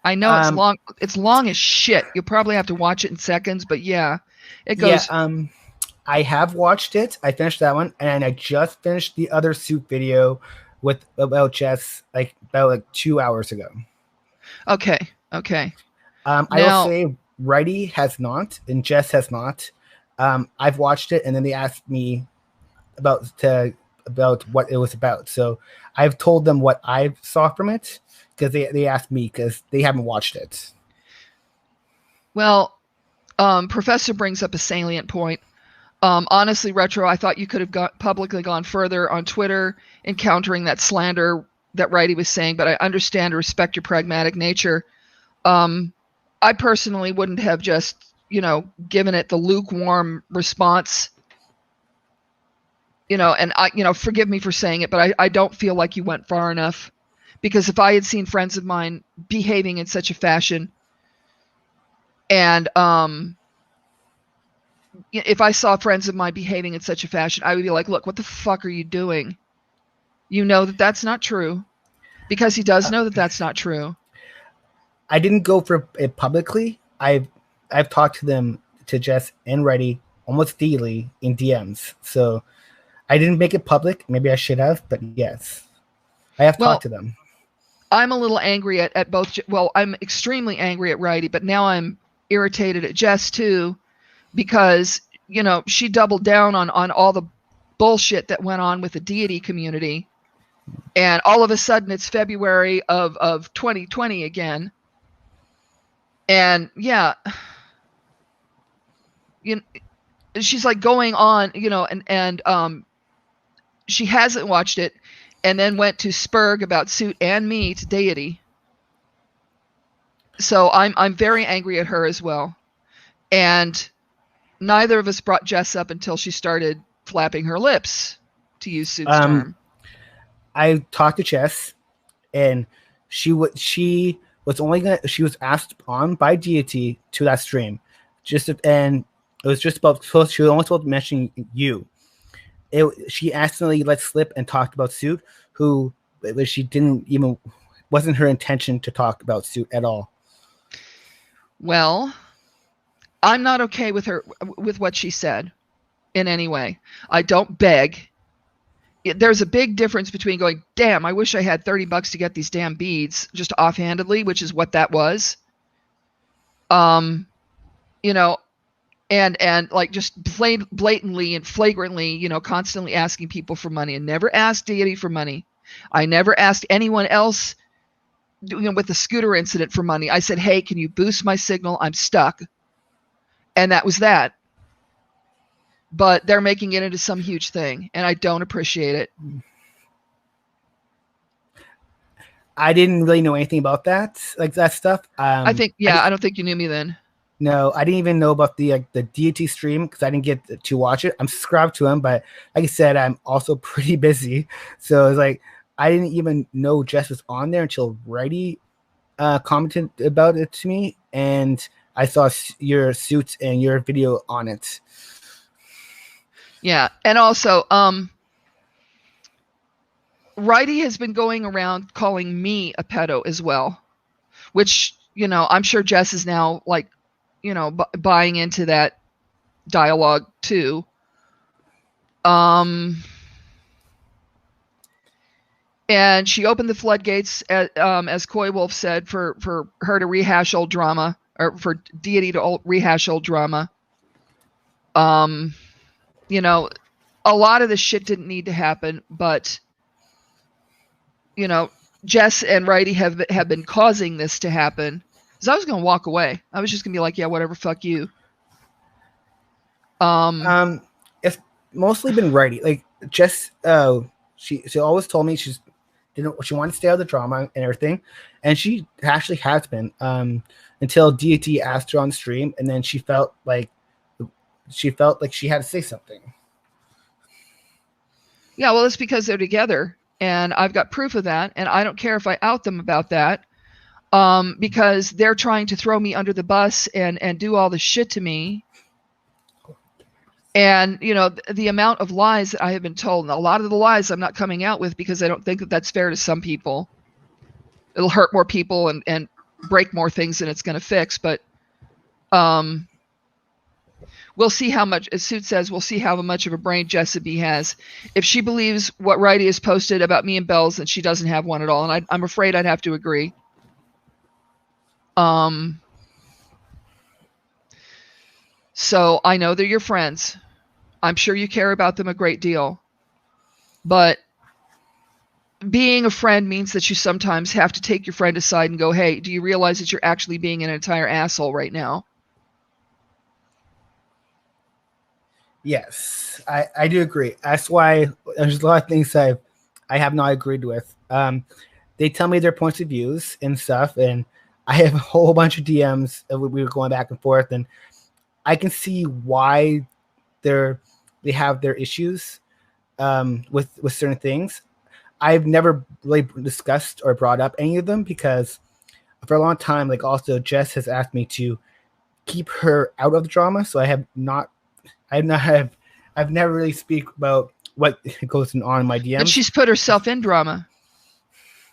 I know it's long. It's long as shit. You'll probably have to watch it in seconds, but yeah, it goes. Yeah, I have watched it. I finished that one, and I just finished the other Suit video about Jess about 2 hours ago. Okay. I will say Righty has not, and Jess has not. I've watched it, and then they asked me about what it was about. So I've told them what I saw from it because they asked me because they haven't watched it. Well, Professor brings up a salient point. Honestly, Retro, I thought you could have publicly gone further on Twitter in countering that slander that Righty was saying, but I understand and respect your pragmatic nature. I personally wouldn't have just, given it the lukewarm response. And forgive me for saying it, but I don't feel like you went far enough. Because if I had seen friends of mine behaving in such a fashion, and if I saw friends of mine behaving in such a fashion, I would be like, look, what the fuck are you doing? You know that that's not true. Because he does know that that's not true. I didn't go for it publicly. I've talked to Jess and Reddy almost daily in DMs. So I didn't make it public. Maybe I should have, but yes. I have talked to them. I'm a little angry at both. Well, I'm extremely angry at Righty, but now I'm irritated at Jess too, because, she doubled down on all the bullshit that went on with the deity community. And all of a sudden it's February of 2020 again. And yeah, she's like going on, and she hasn't watched it, and then went to Spurg about Suit and me to deity. So I'm very angry at her as well. And neither of us brought Jess up until she started flapping her lips, to use Suit's term. I talked to Jess, and she was asked on by deity to that stream, and it was just about, she was almost about mentioning you. She accidentally let slip and talked about Suit, who she didn't even, wasn't her intention to talk about Suit at all. Well, I'm not okay with her, with what she said in any way. I don't beg. There's a big difference between going, damn, I wish I had $30 to get these damn beads, just offhandedly, which is what that was. And like just blatantly and flagrantly, constantly asking people for money, and never asked deity for money. I never asked anyone else with the scooter incident for money. I said, hey, can you boost my signal? I'm stuck. And that was that. But they're making it into some huge thing, and I don't appreciate it. I didn't really know anything about that, like that stuff. I don't think you knew me then. No, I didn't even know about the deity stream because I didn't get to watch it. I'm subscribed to him, but like I said, I'm also pretty busy. So it's like I didn't even know Jess was on there until Righty commented about it to me, and I saw your Suits and your video on it. Yeah, and also, Righty has been going around calling me a pedo as well, which, I'm sure Jess is now like, buying into that dialogue too. And she opened the floodgates, as Coy Wolf said, for her to rehash old drama, or for deity to rehash old drama. A lot of this shit didn't need to happen, but, Jess and Righty have been causing this to happen. Because I was going to walk away. I was just going to be like, yeah, whatever, fuck you. It's mostly been Righty. Like, Jess, she always told me she wanted to stay out of the drama and everything. And she actually has been, until deity asked her on stream, and then she felt like she had to say something. Yeah, well, it's because they're together, and I've got proof of that, and I don't care if I out them about that, because they're trying to throw me under the bus and do all this shit to me. And, the amount of lies that I have been told, and a lot of the lies I'm not coming out with because I don't think that that's fair to some people. It'll hurt more people and break more things than it's going to fix, but we'll see how much, as Suit says, we'll see how much of a brain Jessica has. If she believes what Righty has posted about me and Bells, then she doesn't have one at all. And I'm afraid I'd have to agree. So I know they're your friends. I'm sure you care about them a great deal. But being a friend means that you sometimes have to take your friend aside and go, hey, do you realize that you're actually being an entire asshole right now? Yes, I do agree. That's why there's a lot of things I have not agreed with. They tell me their points of views and stuff, and I have a whole bunch of DMs. We were going back and forth, and I can see why they have their issues with certain things. I've never really discussed or brought up any of them because for a long time, like also Jess has asked me to keep her out of the drama, so I've never really speak about what goes on in my DMs. But she's put herself in drama.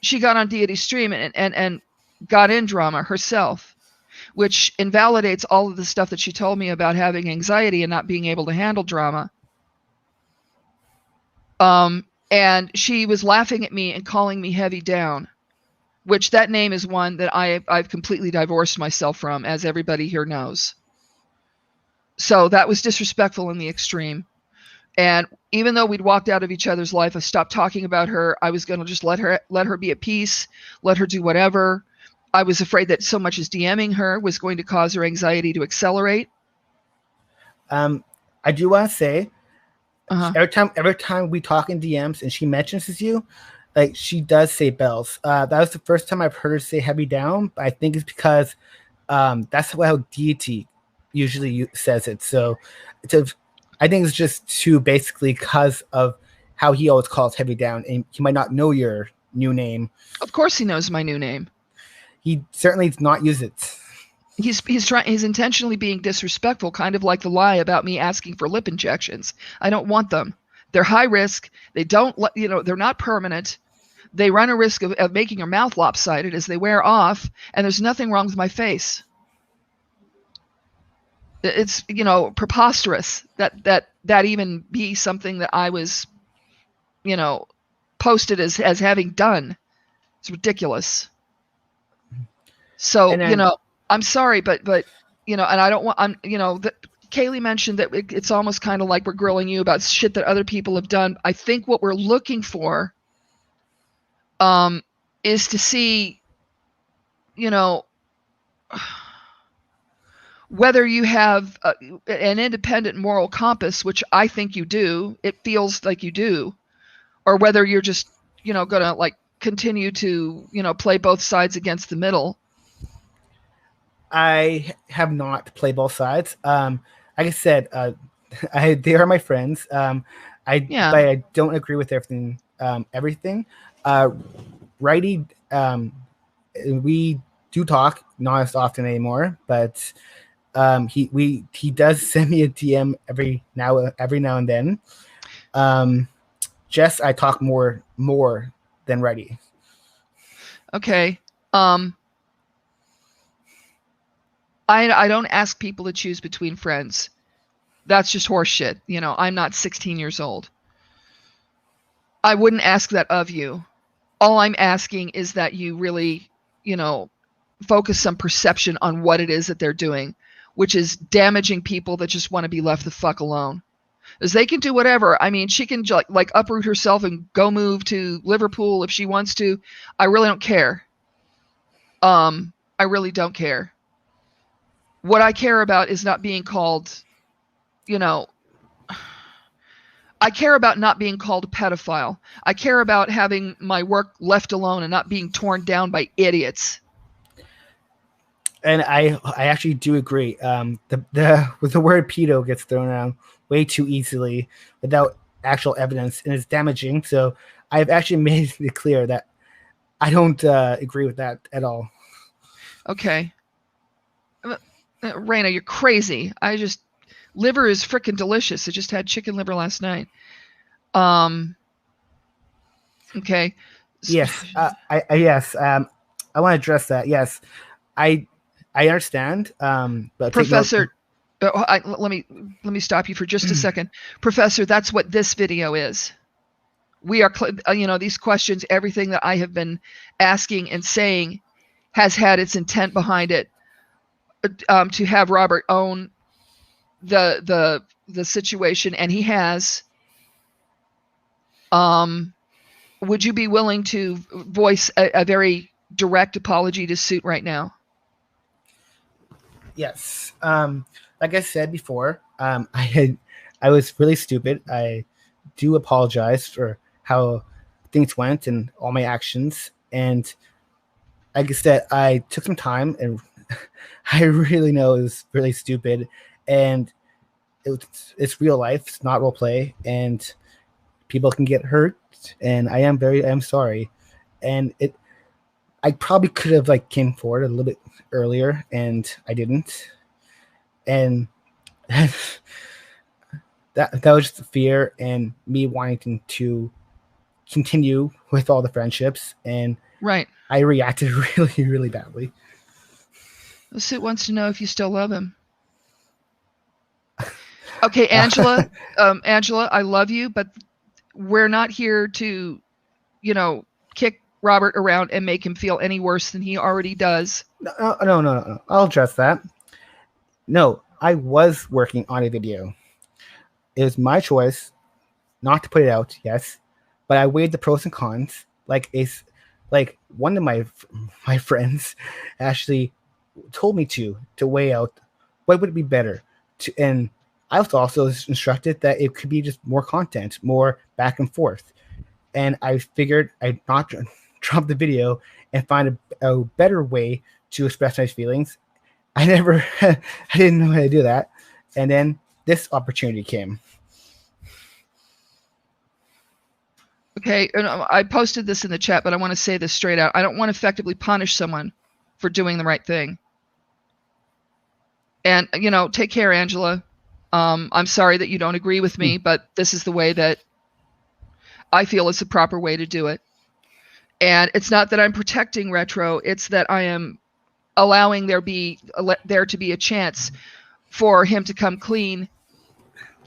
She got on Deity's stream and got in drama herself, which invalidates all of the stuff that she told me about having anxiety and not being able to handle drama. And she was laughing at me and calling me heavy down, which that name is one that I've completely divorced myself from, as everybody here knows. So that was disrespectful in the extreme. And even though we'd walked out of each other's life, I stopped talking about her. I was going to just let her be at peace, let her do whatever. I was afraid that so much as DMing her was going to cause her anxiety to accelerate. I do want to say, every time we talk in DMs and she mentions you, like she does say bells. That was the first time I've heard her say heavy down. But I think it's because that's how Deity usually says it. So I think it's just basically because of how he always calls heavy down, and he might not know your new name. Of course, he knows my new name. He certainly does not use it. He's intentionally being disrespectful, kind of like the lie about me asking for lip injections. I don't want them. They're high risk. They don't, they're not permanent. They run a risk of making your mouth lopsided as they wear off, and there's nothing wrong with my face. It's, preposterous that even be something that I was, posted as having done. It's ridiculous. So, then, I'm sorry, but and I don't want, Kaylee mentioned that it's almost kind of like we're grilling you about shit that other people have done. I think what we're looking for is to see, whether you have an independent moral compass, which I think you do, it feels like you do, or whether you're just, going to like continue to, play both sides against the middle. I have not played both sides. Like I said, they are my friends. I don't agree with everything. Righty, we do talk, not as often anymore, but he does send me a DM every now and then. Jess, I talk more than Righty. Okay. I don't ask people to choose between friends. That's just horse shit. I'm not 16 years old. I wouldn't ask that of you. All I'm asking is that you really, focus some perception on what it is that they're doing, which is damaging people that just want to be left the fuck alone. Because they can do whatever. I mean, she can like uproot herself and go move to Liverpool if she wants to. I really don't care. I really don't care. What I care about is not being called, I care about not being called a pedophile. I care about having my work left alone and not being torn down by idiots. And I actually do agree. The word pedo gets thrown around way too easily without actual evidence, and it's damaging. So I've actually made it clear that I don't agree with that at all. Okay. Raina, you're crazy. Liver is freaking delicious. I just had chicken liver last night. Okay. Yes. Yes. I want to address that. Yes. I understand. But Professor, let me stop you for just a second. Professor, that's what this video is. We are, these questions, everything that I have been asking and saying has had its intent behind it. To have Robert own the situation, and he has, would you be willing to voice a very direct apology to Suit right now? Yes. Like I said before, I was really stupid. I do apologize for how things went and all my actions. And like I said, I took some time, and I really know it was really stupid. And it's real life. It's not role play, and people can get hurt. And I am sorry. And I probably could have like came forward a little bit earlier, and I didn't. And that was just the fear and me wanting to continue with all the friendships, and Right. I reacted really, really badly. Suit wants to know if you still love him. Okay, Angela. Angela, I love you, but we're not here to, kick Robert around and make him feel any worse than he already does. No. I'll address that. No, I was working on a video. It was my choice not to put it out, yes, but I weighed the pros and cons. Like one of my friends actually told me to weigh out what would be better and I was also instructed that it could be just more content, more back and forth. And I figured I'd not drop the video and find a better way to express my feelings. I didn't know how to do that. And then this opportunity came. Okay, and I posted this in the chat, but I want to say this straight out. I don't want to effectively punish someone for doing the right thing. And, take care, Angela. I'm sorry that you don't agree with me, but this is the way that I feel is the proper way to do it. And it's not that I'm protecting Retro, it's that I am allowing there to be a chance for him to come clean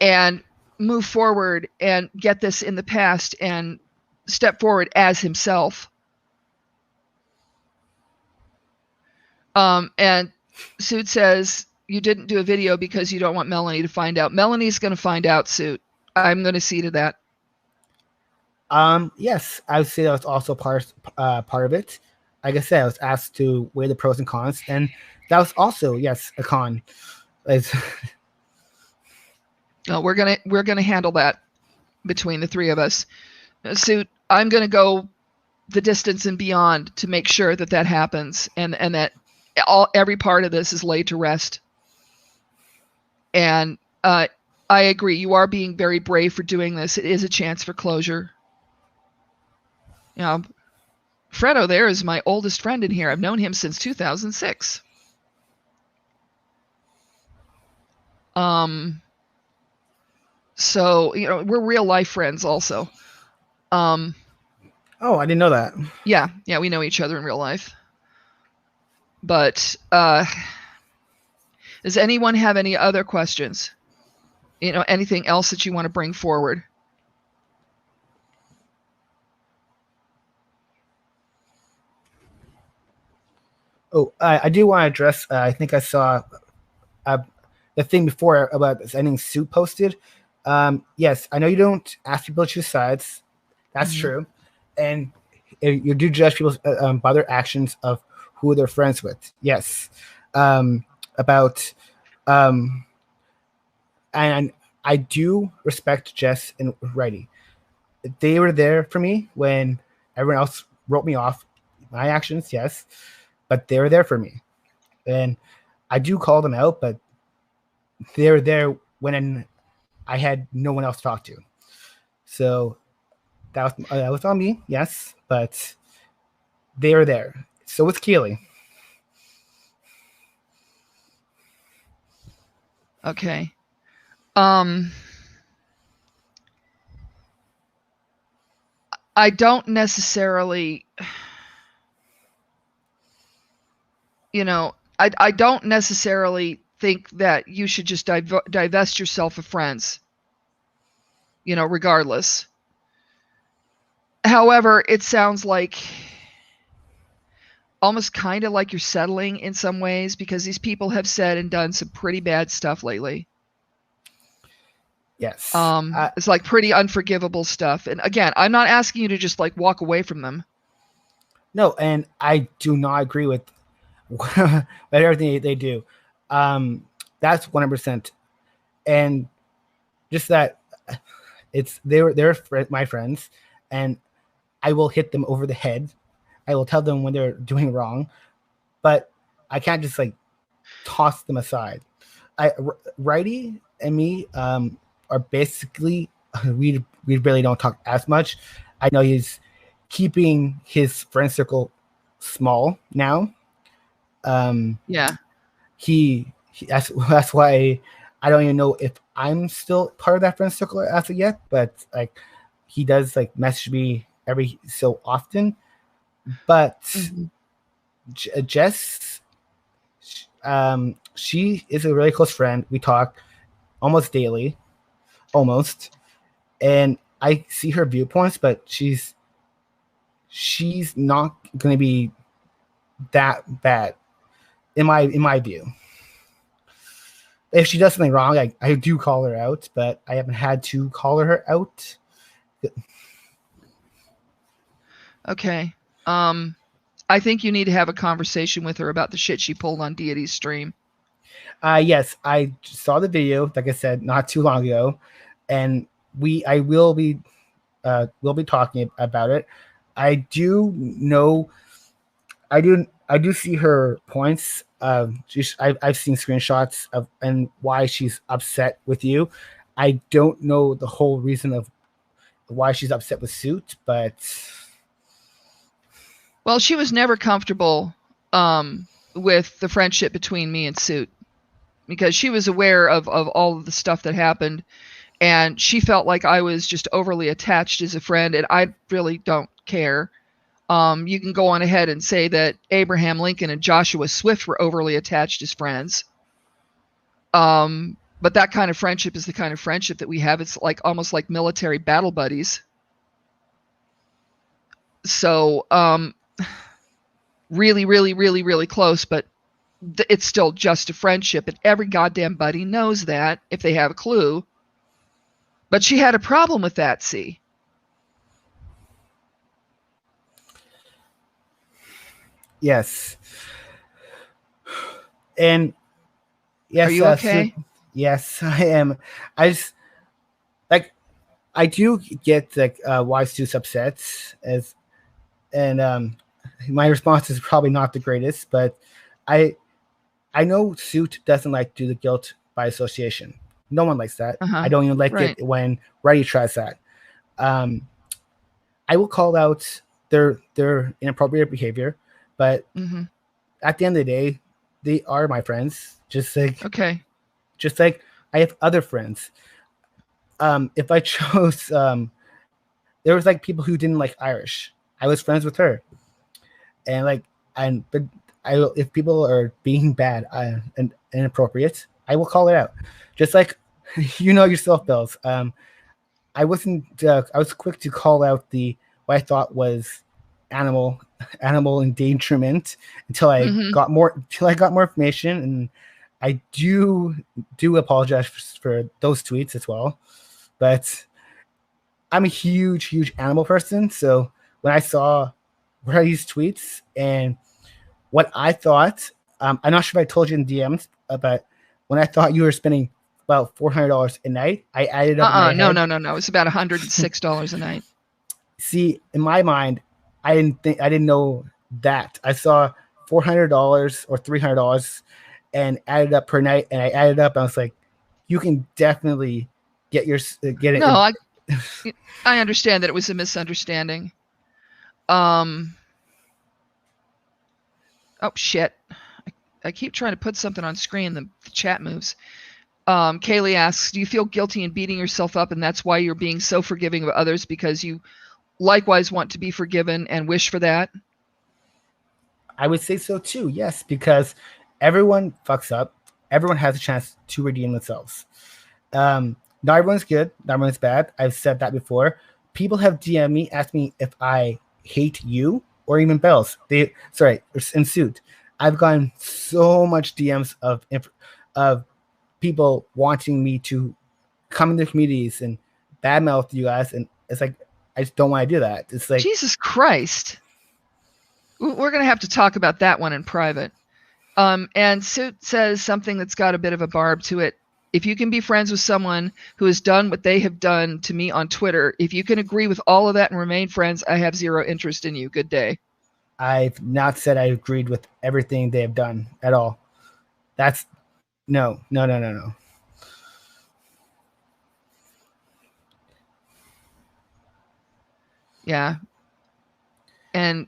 and move forward and get this in the past and step forward as himself. And Suit says, you didn't do a video because you don't want Melanie to find out. Melanie's going to find out, Suit. I'm going to see to that. Yes, I would say that was also part of it. Like I said, I was asked to weigh the pros and cons, and that was also, yes, a con. No, we're gonna handle that between the three of us. Suit, I'm gonna go the distance and beyond to make sure that happens, and that every part of this is laid to rest. And I agree, you are being very brave for doing this. It is a chance for closure. Fredo there is my oldest friend in here. I've known him since 2006. So, we're real life friends also. Oh, I didn't know that. Yeah, we know each other in real life. But does anyone have any other questions? Anything else that you want to bring forward? Oh, I do want to address, I think I saw the thing before about this ending Suit posted. Yes, I know you don't ask people to choose sides. That's true. And you do judge people by their actions of who they're friends with. Yes. And I do respect Jess and Righty. They were there for me when everyone else wrote me off. My actions, yes, but they were there for me. And I do call them out, but they were there when I had no one else to talk to. So that was on me, yes, but they were there. So was Keely. Okay. I don't necessarily, I don't necessarily think that you should just divest yourself of friends, regardless. However, it sounds like almost kind of like you're settling in some ways, because these people have said and done some pretty bad stuff lately. Yes. It's like pretty unforgivable stuff. And again, I'm not asking you to just like walk away from them. No, and I do not agree with everything they do. That's 100%. And just that they're my friends, and I will hit them over the head. I will tell them when they're doing wrong, but I can't just like toss them aside. Righty and me are basically we really don't talk as much. I know he's keeping his friend circle small now. Yeah. That's why I don't even know if I'm still part of that friend circle as of yet. But like he does like message me every so often. But Jess, she is a really close friend. We talk almost daily, and I see her viewpoints, but she's not going to be that bad in my view. If she does something wrong, I do call her out, but I haven't had to call her out. Okay. I think you need to have a conversation with her about the shit she pulled on Deity's stream. Yes, I saw the video, like I said, not too long ago, and I will be we'll be talking about it. I do know, I do see her points. I've seen screenshots of and why she's upset with you. I don't know the whole reason of why she's upset with Suit, but well, she was never comfortable with the friendship between me and Suit because she was aware of all of the stuff that happened, and she felt like I was just overly attached as a friend, and I really don't care. You can go on ahead and say that Abraham Lincoln and Joshua Swift were overly attached as friends. But that kind of friendship is the kind of friendship that we have. It's like almost like military battle buddies. So, really, really, really, really close, but it's still just a friendship. And every goddamn buddy knows that if they have a clue. But she had a problem with that, see? Yes. And yes, are you okay? Yes, I am. I just like I do get like why Stu's upset and my response is probably not the greatest, but I know Suit doesn't like to do the guilt by association. No one likes that. I don't even like it when Reddy tries that. I will call out their inappropriate behavior, but at the end of the day, they are my friends. Just like I have other friends. If I chose, there was like people who didn't like Irish. I was friends with her, but if people are being bad and inappropriate, I will call it out. Just like you know yourself, Bells. I wasn't. I was quick to call out what I thought was animal endangerment until I got more information, and I do apologize for those tweets as well. But I'm a huge animal person, so when I saw Reddy's tweets and what I thought, I'm not sure if I told you in DMs, but when I thought you were spending about $400 a night, I added up. No. It's about $106 a night. See, in my mind, I didn't know that. I saw $400 or $300 and added up per night, and I added up. And I was like, you can definitely get it. No, I understand that it was a misunderstanding. Oh shit! I keep trying to put something on screen. The chat moves. Kaylee asks, do you feel guilty in beating yourself up, and that's why you're being so forgiving of others because you likewise want to be forgiven and wish for that? I would say so too. Yes, because everyone fucks up. Everyone has a chance to redeem themselves. Not everyone's good. Not everyone's bad. I've said that before. People have DM'd me, asked me if I hate you or even Bells. In Suit. I've gotten so much DMs of people wanting me to come into communities and badmouth you guys, and it's like I just don't want to do that. It's like Jesus Christ. We're going to have to talk about that one in private. And Suit says something that's got a bit of a barb to it. If you can be friends with someone who has done what they have done to me on Twitter, if you can agree with all of that and remain friends, I have zero interest in you. Good day. I've not said I agreed with everything they have done at all. That's no. Yeah. And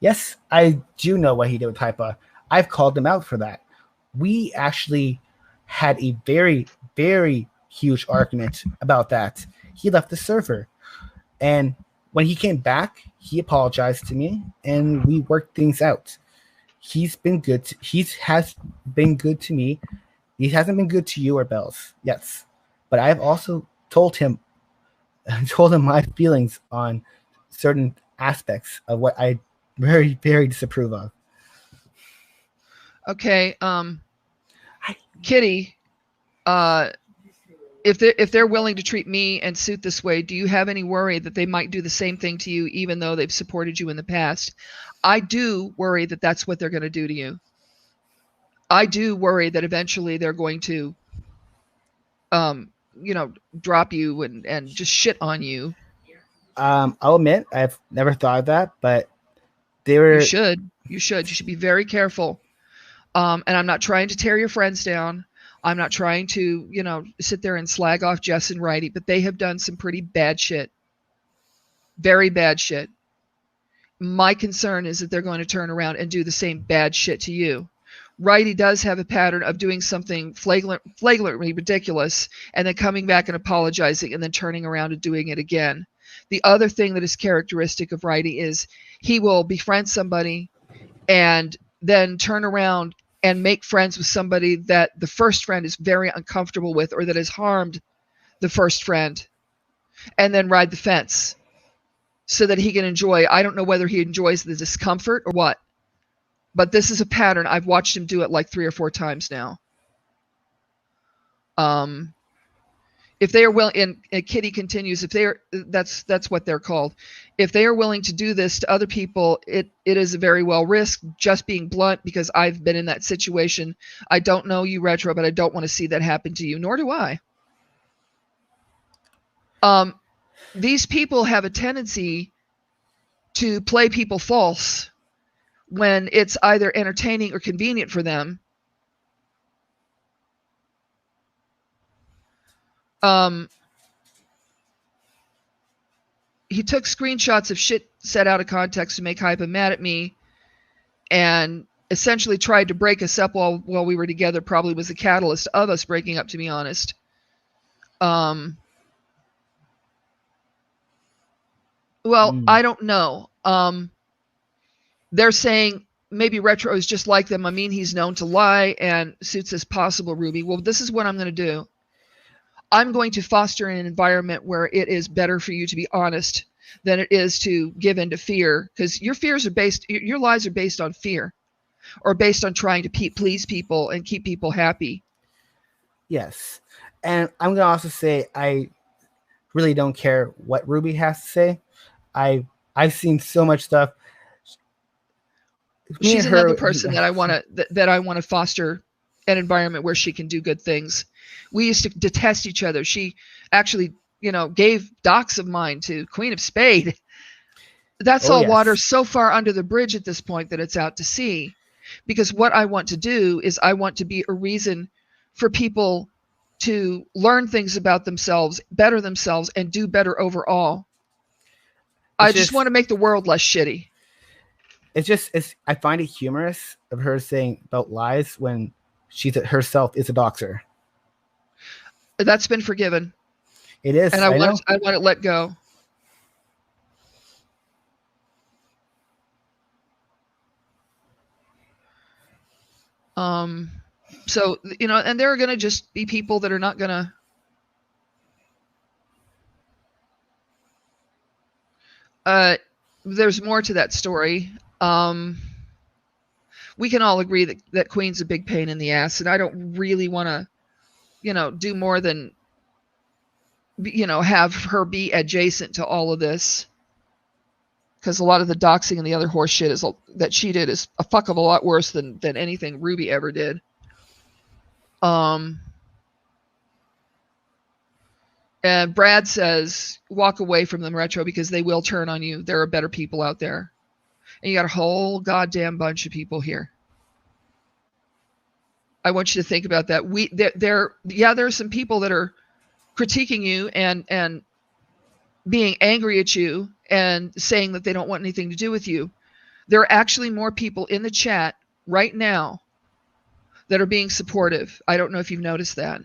yes, I do know what he did with Hypa. I've called him out for that. We actually had a very, very huge argument about that. He left the server. And when he came back, he apologized to me and we worked things out. He's been good. He has been good to me. He hasn't been good to you or Bells. Yes. But I've also told him my feelings on certain aspects of what I very, very disapprove of. Okay, Kitty, if they're willing to treat me and Suit this way, do you have any worry that they might do the same thing to you, even though they've supported you in the past? I do worry that that's what they're going to do to you. I do worry that eventually they're going to, drop you and just shit on you. I'll admit I've never thought of that, but they were. You should. You should be very careful. And I'm not trying to tear your friends down. I'm not trying to, sit there and slag off Jess and Righty, but they have done some pretty bad shit. Very bad shit. My concern is that they're going to turn around and do the same bad shit to you. Righty does have a pattern of doing something flagrantly ridiculous and then coming back and apologizing and then turning around and doing it again. The other thing that is characteristic of Righty is he will befriend somebody and then turn around and make friends with somebody that the first friend is very uncomfortable with or that has harmed the first friend, and then ride the fence so that he can enjoy. I don't know whether he enjoys the discomfort or what, but this is a pattern. I've watched him do it like 3 or 4 times now. If they are willing, and Kitty continues, if they are, that's what they're called. If they are willing to do this to other people, it is a very well risk. Just being blunt, because I've been in that situation. I don't know you, Retro, but I don't want to see that happen to you, nor do I. These people have a tendency to play people false when it's either entertaining or convenient for them. He took screenshots of shit set out of context to make Hypa mad at me and essentially tried to break us up while we were together. Probably was the catalyst of us breaking up, to be honest. I don't know. They're saying maybe Retro is just like them. I mean, he's known to lie, and Suits as possible, Ruby. Well, this is what I'm going to do. I'm going to foster an environment where it is better for you to be honest than it is to give in to fear, because your lies are based on fear or based on trying to please people and keep people happy. Yes. And I'm going to also say I really don't care what Ruby has to say. I've seen so much stuff. She's another person that I want to foster an environment where she can do good things. We used to detest each other. She actually, gave docs of mine to Queen of Spade. That's all. Yes. Water so far under the bridge at this point that it's out to sea. Because what I want to do is I want to be a reason for people to learn things about themselves, better themselves, and do better overall. I just want to make the world less shitty. I find it humorous of her saying about lies when she herself is a doxer. That's been forgiven. It is. And I want it let go. So, and there are going to just be people that are not going to, there's more to that story. We can all agree that Queen's a big pain in the ass, and I don't really want to do more than, have her be adjacent to all of this. Because a lot of the doxing and the other horse shit that she did is a fuck of a lot worse than anything Ruby ever did. And Brad says, walk away from them, Retro, because they will turn on you. There are better people out there. And you got a whole goddamn bunch of people here. I want you to think about that. There are some people that are critiquing you and being angry at you and saying that they don't want anything to do with you. There are actually more people in the chat right now that are being supportive. I don't know if you've noticed that.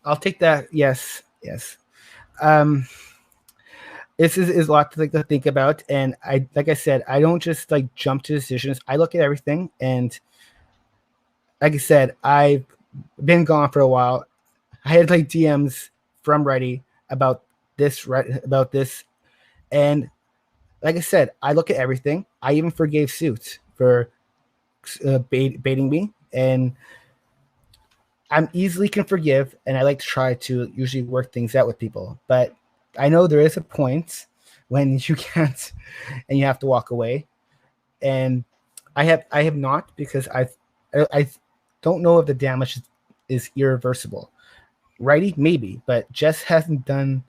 I'll take that. Yes. This is a lot to think about, and like I said, I don't just jump to decisions. I look at everything, and like I said, I've been gone for a while. I had DMs from Reddy about this, and like I said, I look at everything. I even forgave Suits for baiting me, and I'm easily can forgive, and I like to try to usually work things out with people. But I know there is a point when you can't, and you have to walk away. And I have not, because I don't know if the damage is irreversible. Righty, maybe, but Jess hasn't done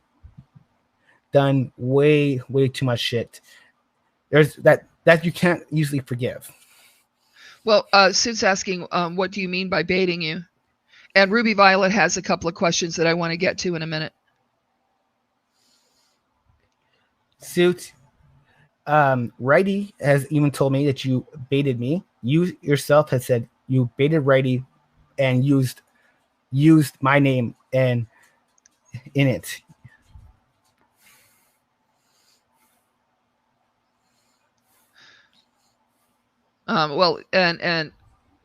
way too much shit. There's that you can't usually forgive. Well, Suit's asking, what do you mean by baiting you? And Ruby Violet has a couple of questions that I want to get to in a minute. Suit, Righty has even told me that you baited me. You yourself had said you baited Righty and used my name and in it. Well, and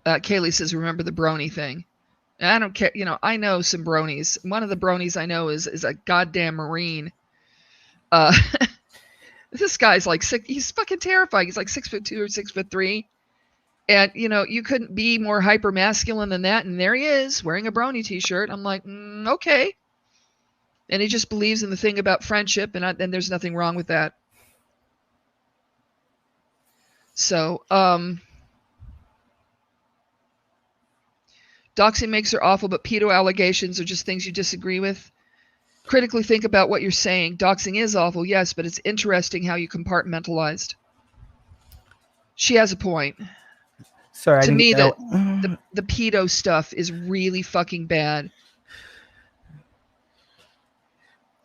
Kaylee says, remember the brony thing. And I don't care. I know some bronies. One of the bronies I know is a goddamn Marine. This guy's he's fucking terrifying. He's 6'2" or 6'3". And, you couldn't be more hyper masculine than that. And there he is wearing a brony t-shirt. I'm like, okay. And he just believes in the thing about friendship. And there's nothing wrong with that. So, doxing makes her awful, but pedo allegations are just things you disagree with. Critically think about what you're saying. Doxing is awful, yes, but it's interesting how you compartmentalized. She has a point. Sorry, to me, the pedo stuff is really fucking bad.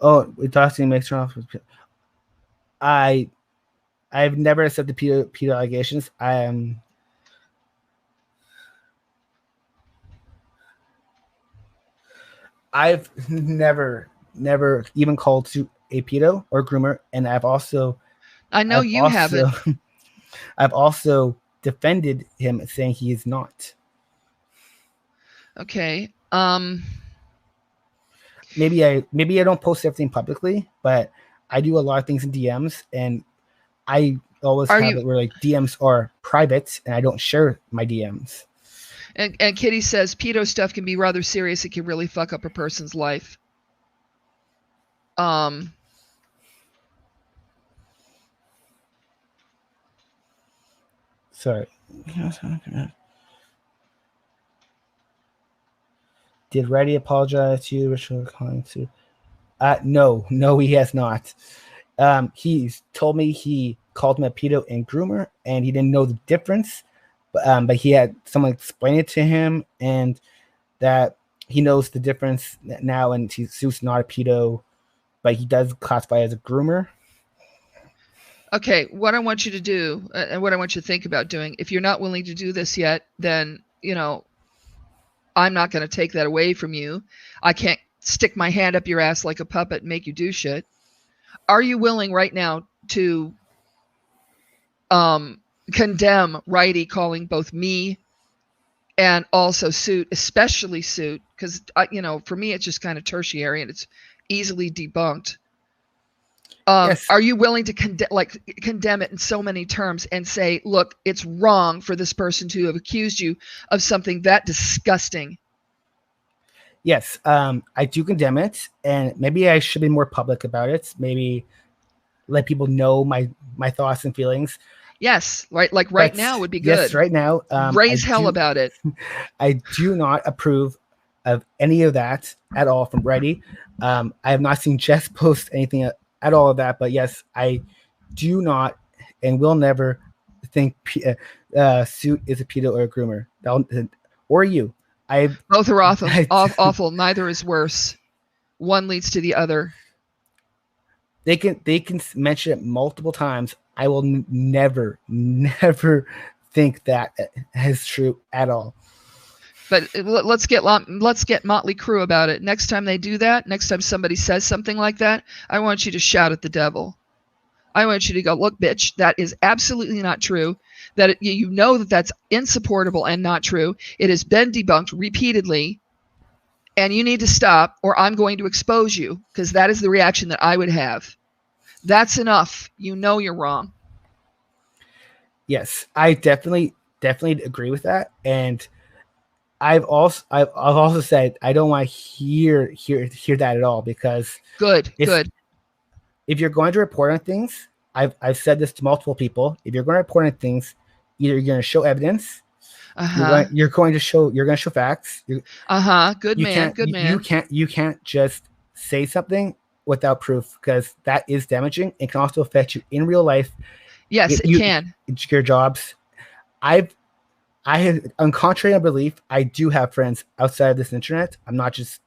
Oh, doxing makes her awful. I've never accepted pedo allegations. I've never even called to a pedo or groomer, and I've also haven't. I've also defended him, saying he is not. Okay. Maybe I don't post everything publicly, but I do a lot of things in DMs, and I always have it where DMs are private, and I don't share my DMs. And Kitty says pedo stuff can be rather serious. It can really fuck up a person's life. Sorry. Did Reddy apologize to you, Richard? No, he has not. He's told me he called him a pedo and groomer, and he didn't know the difference. But he had someone explain it to him, and that he knows the difference now, and he's not a pedo, but he does classify as a groomer. Okay, what I want you to do, and what I want you to think about doing, if you're not willing to do this yet, then, I'm not going to take that away from you. I can't stick my hand up your ass like a puppet and make you do shit. Are you willing right now to condemn Righty calling both me and also Suit, especially Suit, because for me it's just kind of tertiary and it's easily debunked. Yes. Are you willing to condemn it in so many terms and say, look, it's wrong for this person to have accused you of something that disgusting? Yes, I do condemn it, and maybe I should be more public about it. Maybe let people know my thoughts and feelings. Yes, right. Like right But now would be yes, good. right now, Raise hell about it. I do not approve of any of that at all from Ready. I have not seen Jess post anything at all of that, but yes, I do not and will never think Suit is a pedo or a groomer. Or you. Both are awful. I Awful. Neither is worse. One leads to the other. they can mention it multiple times. I will never think that is true at all. But let's get Motley Crue about it. Next time they do that, next time somebody says something like that, I want you to shout at the devil. I want you to go, look, bitch, that is absolutely not true. That you know that that's insupportable and not true. It has been debunked repeatedly, and you need to stop, or I'm going to expose you, because that is the reaction that I would have. That's enough. You know you're wrong. Yes, I definitely agree with that, and I've also said I don't want to hear that at all, because good. If you're going to report on things, I've said this to multiple people. If you're going to report on things, either you're going to show evidence, you're going to show facts. Good man. You can't just say something without proof, because that is damaging. It can also affect you in real life. Yes, it can. Your jobs. I have, on contrary to belief, I do have friends outside of this internet. I'm not just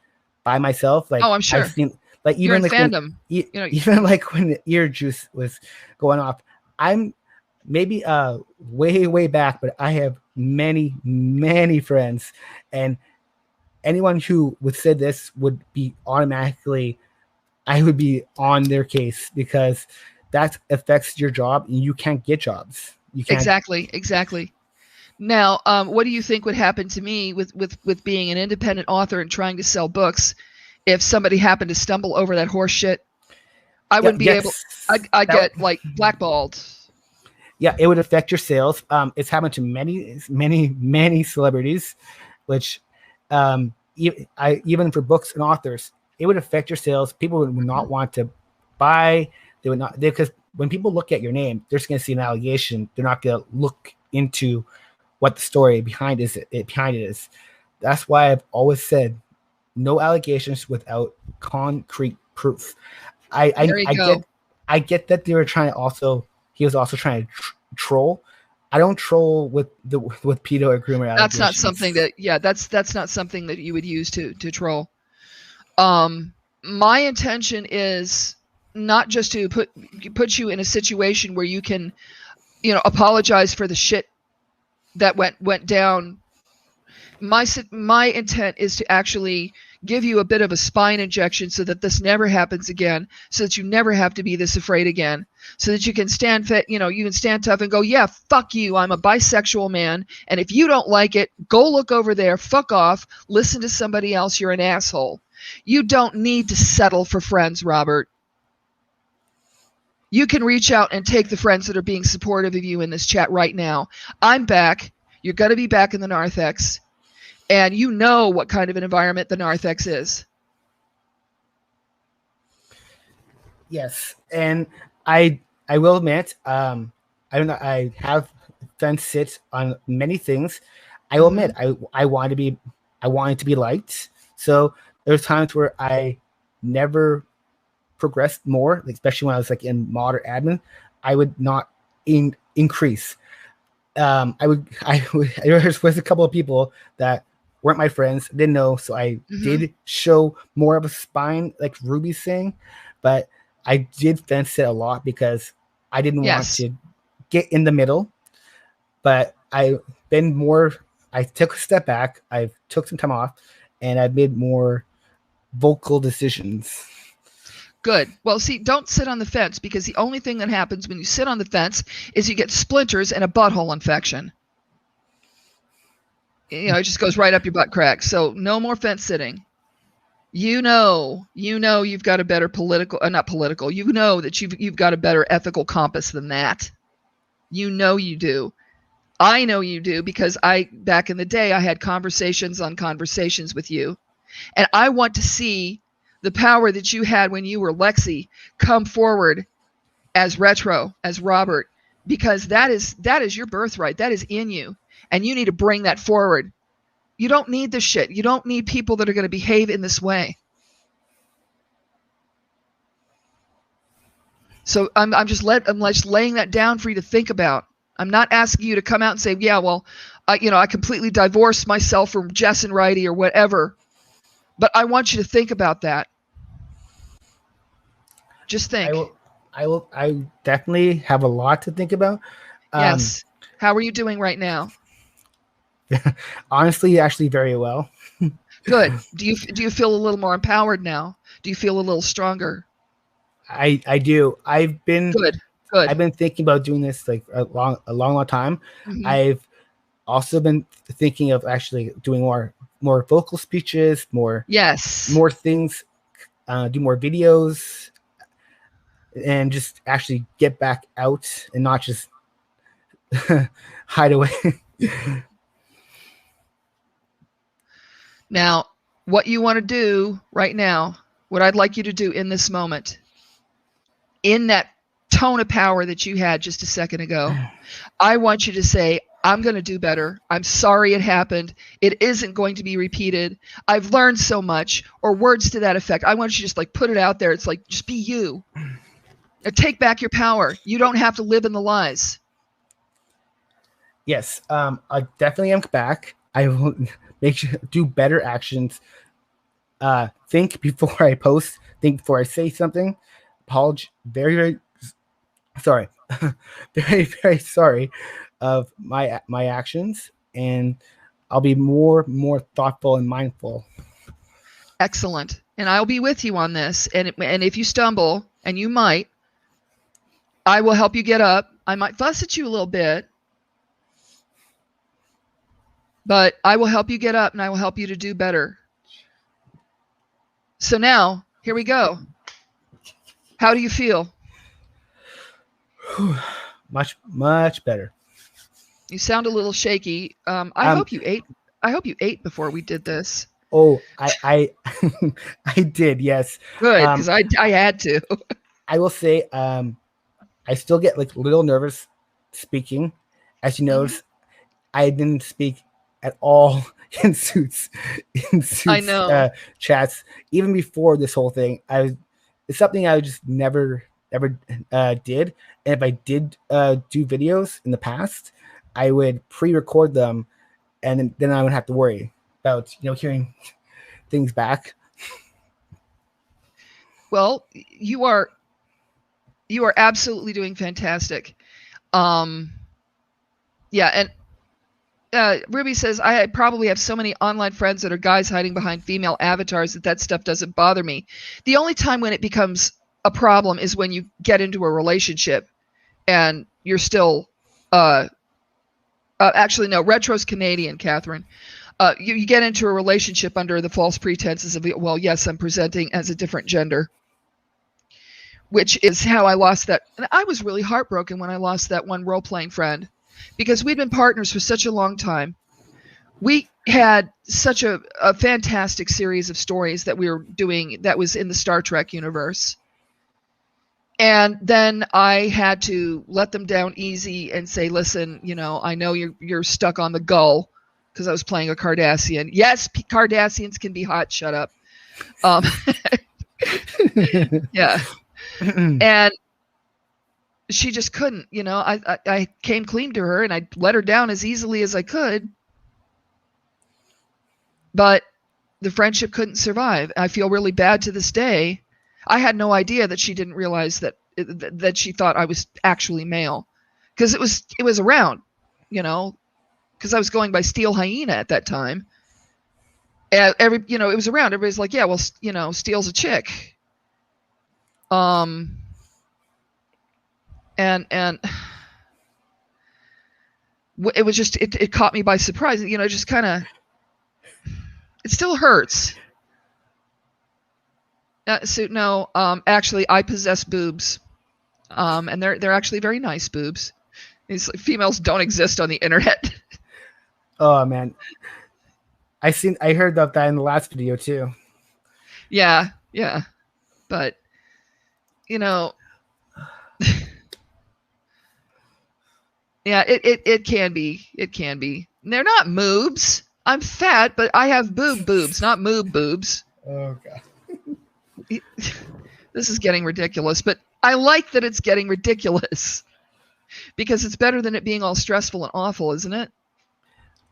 by myself. Like, I'm sure. I've seen, like, even you're in like fandom. Even like when the ear juice was going off, I'm maybe way back, but I have many friends, and anyone who would say this would be automatically, I would be on their case, because that affects your job, and you can't get jobs. You can't. Exactly. Now, what do you think would happen to me with being an independent author and trying to sell books if somebody happened to stumble over that horse shit? I wouldn't be able. I get like blackballed. Yeah, it would affect your sales. It's happened to many celebrities, which even for books and authors, it would affect your sales. People would not want to buy. They would not, because when people look at your name, they're just going to see an allegation. They're not going to look into what the story behind it is. That's why I've always said no allegations without concrete proof. I get that they were trying to also. He was also trying to troll. I don't troll with pedo or groomer allegations. That's not something that. Yeah, that's not something that you would use to troll. My intention is not just to put you in a situation where you can, apologize for the shit that went down. My intent is to actually give you a bit of a spine injection so that this never happens again, so that you never have to be this afraid again, so that you can stand you can stand tough and go, yeah, fuck you, I'm a bisexual man, and if you don't like it, go look over there, fuck off, listen to somebody else, you're an asshole. You don't need to settle for friends, Robert. You can reach out and take the friends that are being supportive of you in this chat right now. I'm back. You're going to be back in the narthex. And you know what kind of an environment the narthex is. Yes. And I will admit, I have fence sit on many things. I will admit, I wanted to be liked. So there's times where I never progressed more, especially when I was like in mod or admin. I would not increase. There was a couple of people that weren't my friends, didn't know, so I did show more of a spine, like Ruby's saying, but I did fence it a lot because I didn't want to get in the middle. But I took a step back, I took some time off, and I made more vocal decisions. Good. Well, see, don't sit on the fence, because the only thing that happens when you sit on the fence is you get splinters and a butthole infection. It just goes right up your butt crack. So no more fence sitting. you've got a better not political. You know that you've got a better ethical compass than that. You do. I know you do because back in the day, I had conversations on conversations with you. And I want to see the power that you had when you were Lexi come forward as Retro, as Robert, because that is your birthright. That is in you. And you need to bring that forward. You don't need this shit. You don't need people that are going to behave in this way. So I'm just laying that down for you to think about. I'm not asking you to come out and say, yeah, well, I completely divorced myself from Jess and Righty or whatever. But I want you to think about that. Just think. I definitely have a lot to think about. Yes. How are you doing right now? Honestly, actually very well. Good. Do you feel a little more empowered now? Do you feel a little stronger? I do. I've been good. I've been thinking about doing this like a long time. Mm-hmm. I've also been thinking of actually doing more vocal speeches, more things, do more videos, and just actually get back out and not just hide away. Now, what you want to do right now, what I'd like you to do in this moment, in that tone of power that you had just a second ago, I want you to say, I'm going to do better. I'm sorry it happened. It isn't going to be repeated. I've learned so much, or words to that effect. I want you to just like put it out there. It's like, just be you. Take back your power. You don't have to live in the lies. Yes, I definitely am back. I will make sure do better actions. Think before I post. Think before I say something. Apologize. Very, very sorry. Very, very sorry of my actions, and I'll be more thoughtful and mindful. Excellent. And I'll be with you on this. And if you stumble, and you might, I will help you get up. I might fuss at you a little bit, but I will help you get up, and I will help you to do better. So now, here we go. How do you feel? Much better. You sound a little shaky. I hope you ate. I hope you ate before we did this. Oh, I I did. Yes. Good, because I had to. I will say, I still get like a little nervous speaking. As you notice, I didn't speak at all in suits I know. chats. Even before this whole thing, it's something I just never did. And if I did do videos in the past, I would pre-record them, and then I would have to worry about hearing things back. Well, you are absolutely doing fantastic. Yeah, and Ruby says, I probably have so many online friends that are guys hiding behind female avatars that stuff doesn't bother me. The only time when it becomes a problem is when you get into a relationship and you're still actually no, Retro's Canadian, Catherine. You get into a relationship under the false pretenses of, well, yes, I'm presenting as a different gender, which is how I lost that. And I was really heartbroken when I lost that one role-playing friend, because we'd been partners for such a long time. We had such a fantastic series of stories that we were doing that was in the Star Trek universe. And then I had to let them down easy and say, listen, I know you're stuck on the Gull, because I was playing a Cardassian. Yes, Cardassians can be hot. Shut up. Yeah. And she just couldn't, I came clean to her and I let her down as easily as I could. But the friendship couldn't survive. I feel really bad to this day. I had no idea that she didn't realize that she thought I was actually male, because it was around, because I was going by Steel Hyena at that time. And it was around. Everybody's like, yeah, well, Steel's a chick. And it was just it caught me by surprise. Just kind of, it still hurts. So no, actually, I possess boobs, and they're actually very nice boobs. These females don't exist on the internet. Oh man, I heard about that in the last video too. Yeah, but you know, yeah, it can be. It can be. They're not moobs. I'm fat, but I have boobs, not moob boobs. Oh god. This is getting ridiculous, but I like that it's getting ridiculous because it's better than it being all stressful and awful, isn't it?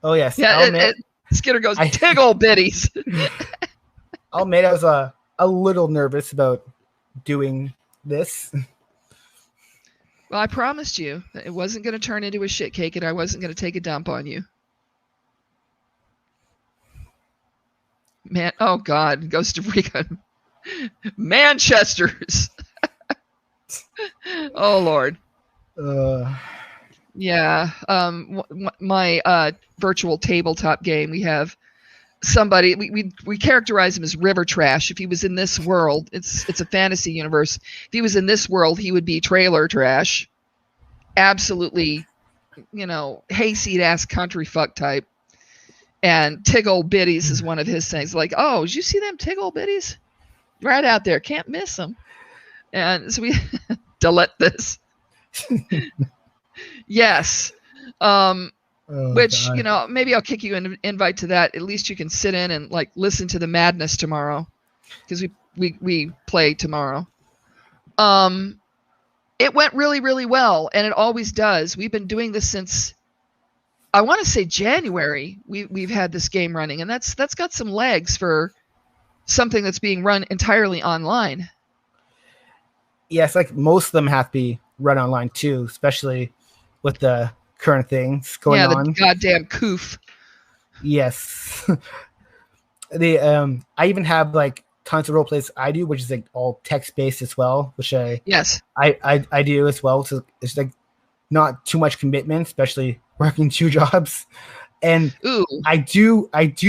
Oh yes, Yeah, Skinner goes, tiggle bitties. I'll admit I was a little nervous about doing this. Well, I promised you that it wasn't going to turn into a shit cake and I wasn't going to take a dump on you. Man, oh God, Costa Rica. Manchester's. Oh Lord. Yeah. My virtual tabletop game, we have somebody, we characterize him as river trash. If he was in this world, it's a fantasy universe. If he was in this world, he would be trailer trash. Absolutely, hayseed ass country fuck type. And tiggle bitties is one of his things. Like, oh, did you see them tiggle bitties? Right out there, can't miss them. And so we delete this. Yes. Which, God. Maybe I'll kick you an invite to that. At least you can sit in and like listen to the madness tomorrow, because we play tomorrow. It went really, really well, and it always does. We've been doing this since, I want to say, January. We've had this game running, and that's got some legs for something that's being run entirely online. Yes, like most of them have to be run online too, especially with the current things going on. Yeah, the goddamn coof. Yes. I even have like tons of role plays I do, which is like all text based as well, which I do as well. So it's like not too much commitment, especially working 2 jobs. And Ooh. I do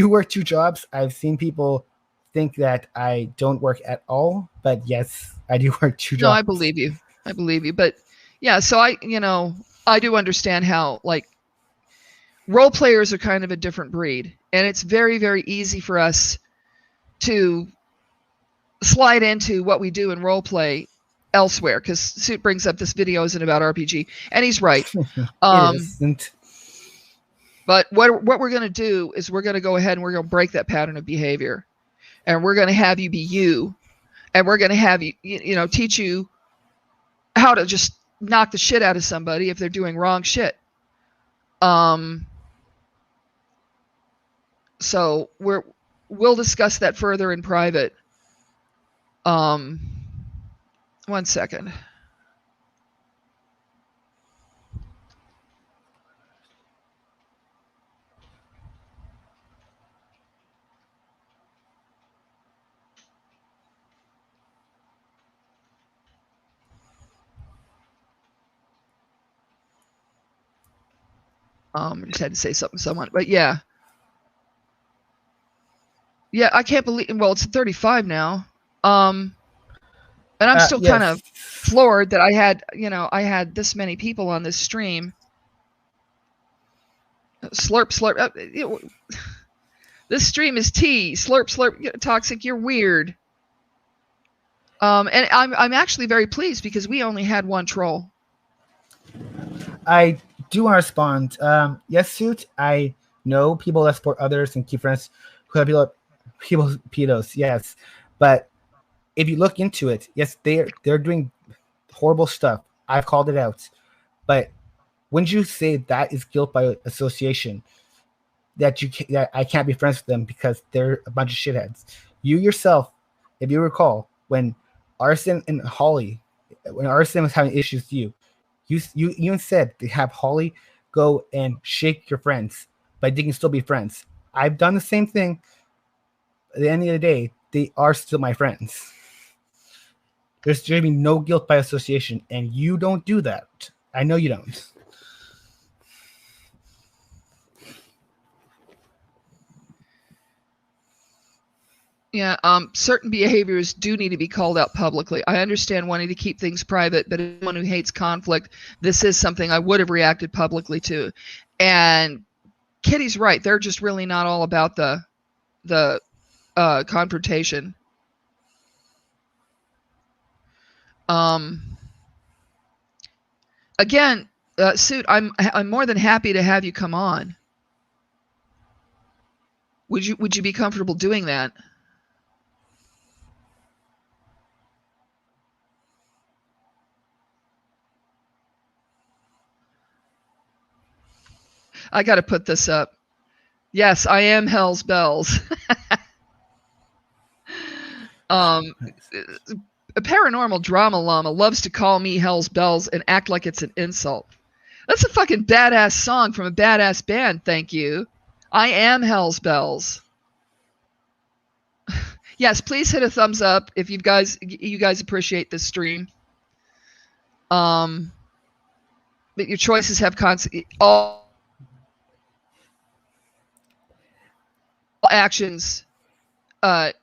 work 2 jobs. I've seen people think that I don't work at all, but yes, I do work 2 jobs. No, I believe you. But yeah, so I do understand how, like, role players are kind of a different breed, and it's very, very easy for us to slide into what we do in role play elsewhere, because Suit brings up this video isn't about RPG, and he's right. It isn't. But what we're going to do is we're going to go ahead and we're going to break that pattern of behavior, and we're going to have you be you, and we're going to have you, teach you how to just knock the shit out of somebody if they're doing wrong shit. So we'll discuss that further in private. 1 second. I just had to say something to someone, but yeah. Yeah, I can't believe, well, it's 35 now. And I'm still kind of floored that I had this many people on this stream. Slurp. This stream is tea. Slurp. Toxic, you're weird. And I'm actually very pleased because we only had 1 troll. I do want to respond. Yes, Suit, I know people that support others and keep friends who have people pedos, yes. But if you look into it, yes, they're doing horrible stuff. I've called it out. But wouldn't you say that is guilt by association? That I can't be friends with them because they're a bunch of shitheads. You yourself, if you recall, when Arson and Holly, when Arson was having issues with you even said to have Holly go and shake your friends, but they can still be friends. I've done the same thing. At the end of the day, they are still my friends. There's going to be no guilt by association, and you don't do that. I know you don't. Yeah, certain behaviors do need to be called out publicly. I understand wanting to keep things private, but as someone who hates conflict, this is something I would have reacted publicly to. And Kitty's right; they're just really not all about the confrontation. Again, Suit, I'm more than happy to have you come on. Would you be comfortable doing that? I got to put this up. Yes, I am Hell's Bells. A paranormal drama llama loves to call me Hell's Bells and act like it's an insult. That's a fucking badass song from a badass band, thank you. I am Hell's Bells. Yes, please hit a thumbs up if you guys appreciate this stream. But your choices have all actions. That's.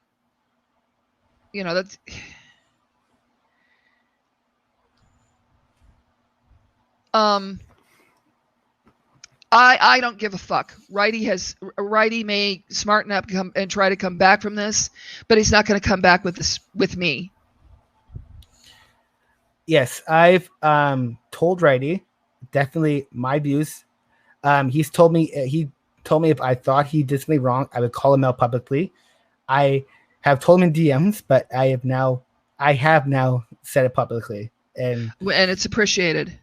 I don't give a fuck. Righty may smarten up and try to come back from this, but he's not going to come back with me. Yes, I've told Righty definitely my views. He told me if I thought he did something wrong, I would call him out publicly. I have told him in DMs, but I have now said it publicly, and it's appreciated.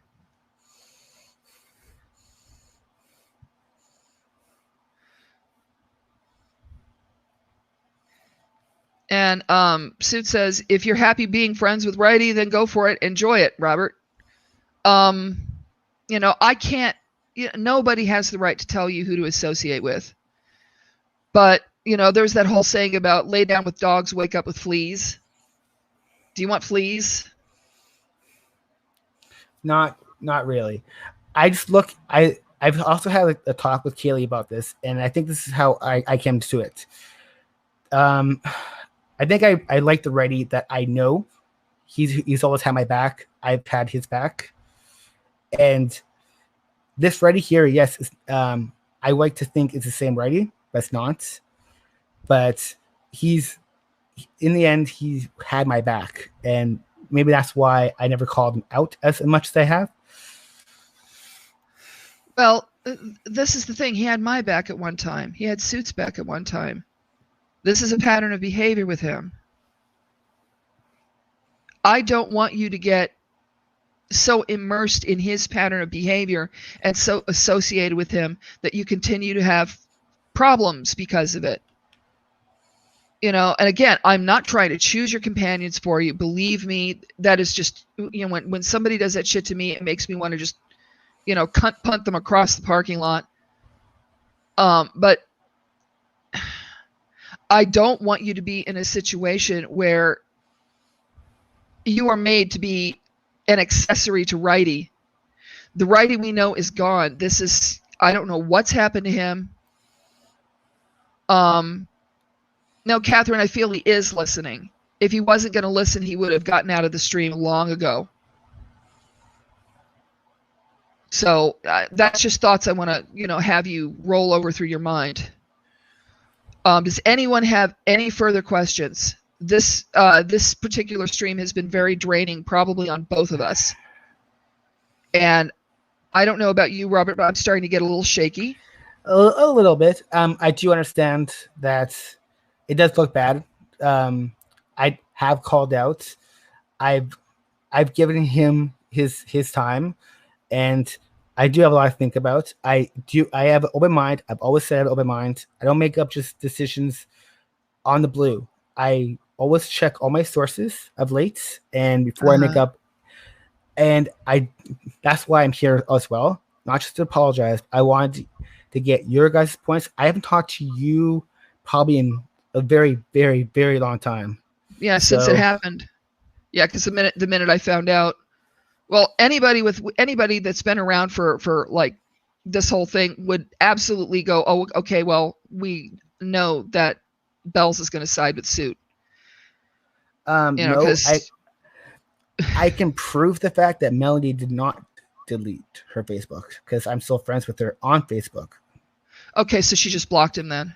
And Suit says, if you're happy being friends with Righty, then go for it. Enjoy it, Robert. I can't. Nobody has the right to tell you who to associate with. But there's that whole saying about lay down with dogs, wake up with fleas. Do you want fleas? Not really. I just look. I've also had a talk with Kaylee about this, and I think this is how I came to it. I think I like the Righty that I know he's always had my back. I've had his back, and this Righty here, yes, I like to think it's the same Righty, but it's not. But he's in the end he had my back, and maybe that's why I never called him out as much as I have. Well, this is the thing. He had my back at one time. He had Suit's back at one time. This is a pattern of behavior with him. I don't want you to get so immersed in his pattern of behavior and so associated with him that you continue to have problems because of it. And again, I'm not trying to choose your companions for you. Believe me, that is just, when somebody does that shit to me, it makes me want to just, punt them across the parking lot. But I don't want you to be in a situation where you are made to be an accessory to Righty. The Righty we know is gone. I don't know what's happened to him. No, Catherine, I feel he is listening. If he wasn't going to listen, he would have gotten out of the stream long ago. So that's just thoughts I want to, have you roll over through your mind. Does anyone have any further questions? This particular stream has been very draining, probably on both of us. And I don't know about you, Robert, but I'm starting to get a little shaky. A little bit. I do understand that it does look bad. I have called out. I've given him his time, and I do have a lot to think about. I have an open mind. I've always said I have an open mind. I don't make up just decisions on the blue. I always check all my sources of late and before I make up. And that's why I'm here as well. Not just to apologize. I wanted to get your guys' points. I haven't talked to you probably in a very, very, very long time. Yeah, since it happened. Yeah, because the minute I found out. Well, anybody that's been around for like this whole thing would absolutely go, oh, okay, well, we know that, Bells is going to side with Suit. No, because I can prove the fact that Melanie did not delete her Facebook because I'm still friends with her on Facebook. Okay, so she just blocked him then.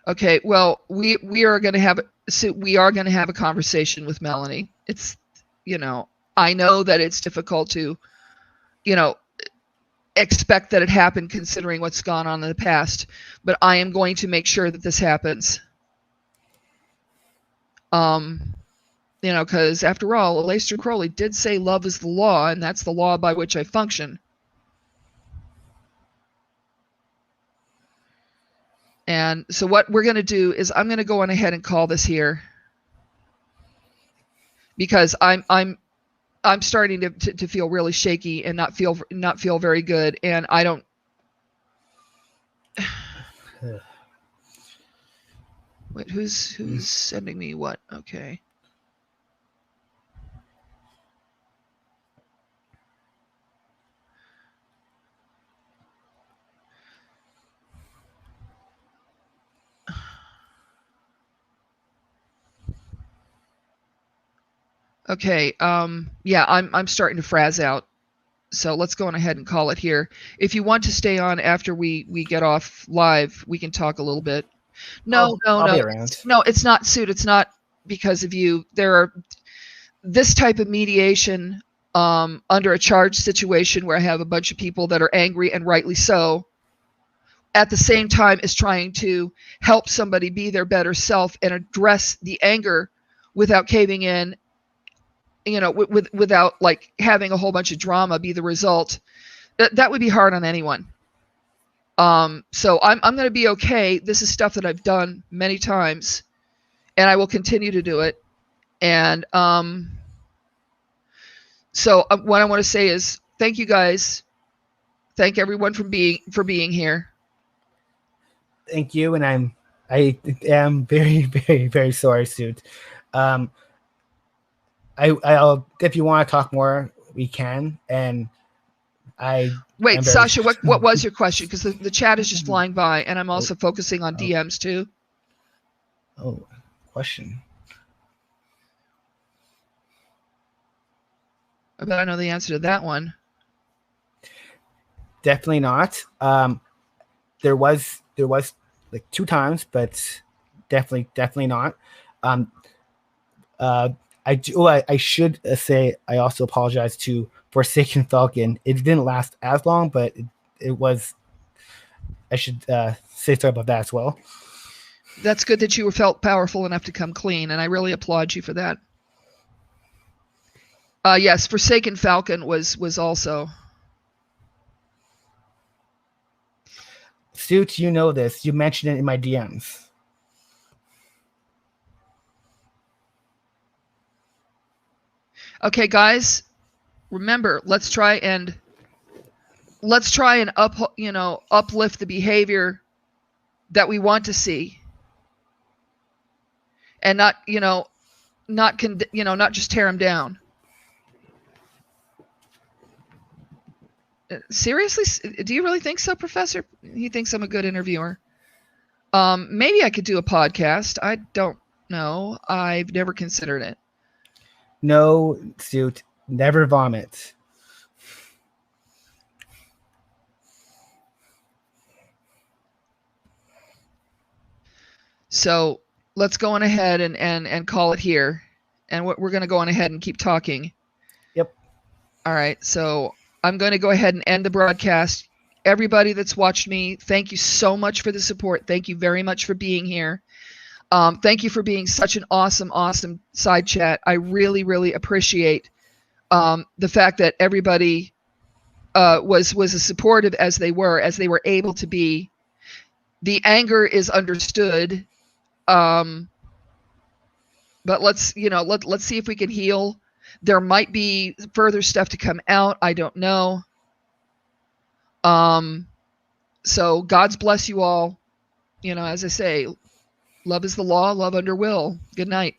Okay, well, we are going to have a conversation with Melanie. It's, I know that it's difficult to, expect that it happened considering what's gone on in the past, but I am going to make sure that this happens. Because after all, Aleister Crowley did say love is the law, and that's the law by which I function. And so what we're going to do is I'm going to go on ahead and call this here, because I'm starting to feel really shaky and not feel very good, and I don't. Wait, who's sending me what? Okay. Okay. Yeah, I'm starting to frazz out. So let's go on ahead and call it here. If you want to stay on after we get off live, we can talk a little bit. No, I'll be around. no, it's not Suit. It's not because of you. There are this type of mediation under a charged situation where I have a bunch of people that are angry, and rightly so, at the same time as trying to help somebody be their better self and address the anger without caving in, without like having a whole bunch of drama be the result. That would be hard on anyone. So I'm going to be okay. This is stuff that I've done many times, and I will continue to do it. And so what I want to say is thank you guys. Thank everyone for being here. Thank you, and I am very, very, very sorry, Suit. I'll if you want to talk more, we can. And wait, Sasha, what was your question? Because the chat is just flying by, and I'm also focusing on DMs too. Oh, question. I bet I know the answer to that one. Definitely not. There was like 2 times, but definitely not. I should say I also apologize to Forsaken Falcon. It didn't last as long, but it was. I should say sorry about that as well. That's good that you felt powerful enough to come clean, and I really applaud you for that. Yes, Forsaken Falcon was also. Suit, you know this. You mentioned it in my DMs. Okay, guys, remember, let's try and uplift the behavior that we want to see, and not just tear them down. Seriously, do you really think so, Professor? He thinks I'm a good interviewer. Maybe I could do a podcast. I don't know. I've never considered it. No, Suit, never vomit. So let's go on ahead and call it here. And we're going to go on ahead and keep talking. Yep. All right. So I'm going to go ahead and end the broadcast. Everybody that's watched me, thank you so much for the support. Thank you very much for being here. Thank you for being such an awesome side chat. I really, really appreciate the fact that everybody was as supportive as they were able to be. The anger is understood, but let's see if we can heal. There might be further stuff to come out. I don't know. So God's bless you all. As I say, love is the law, love under will. Good night.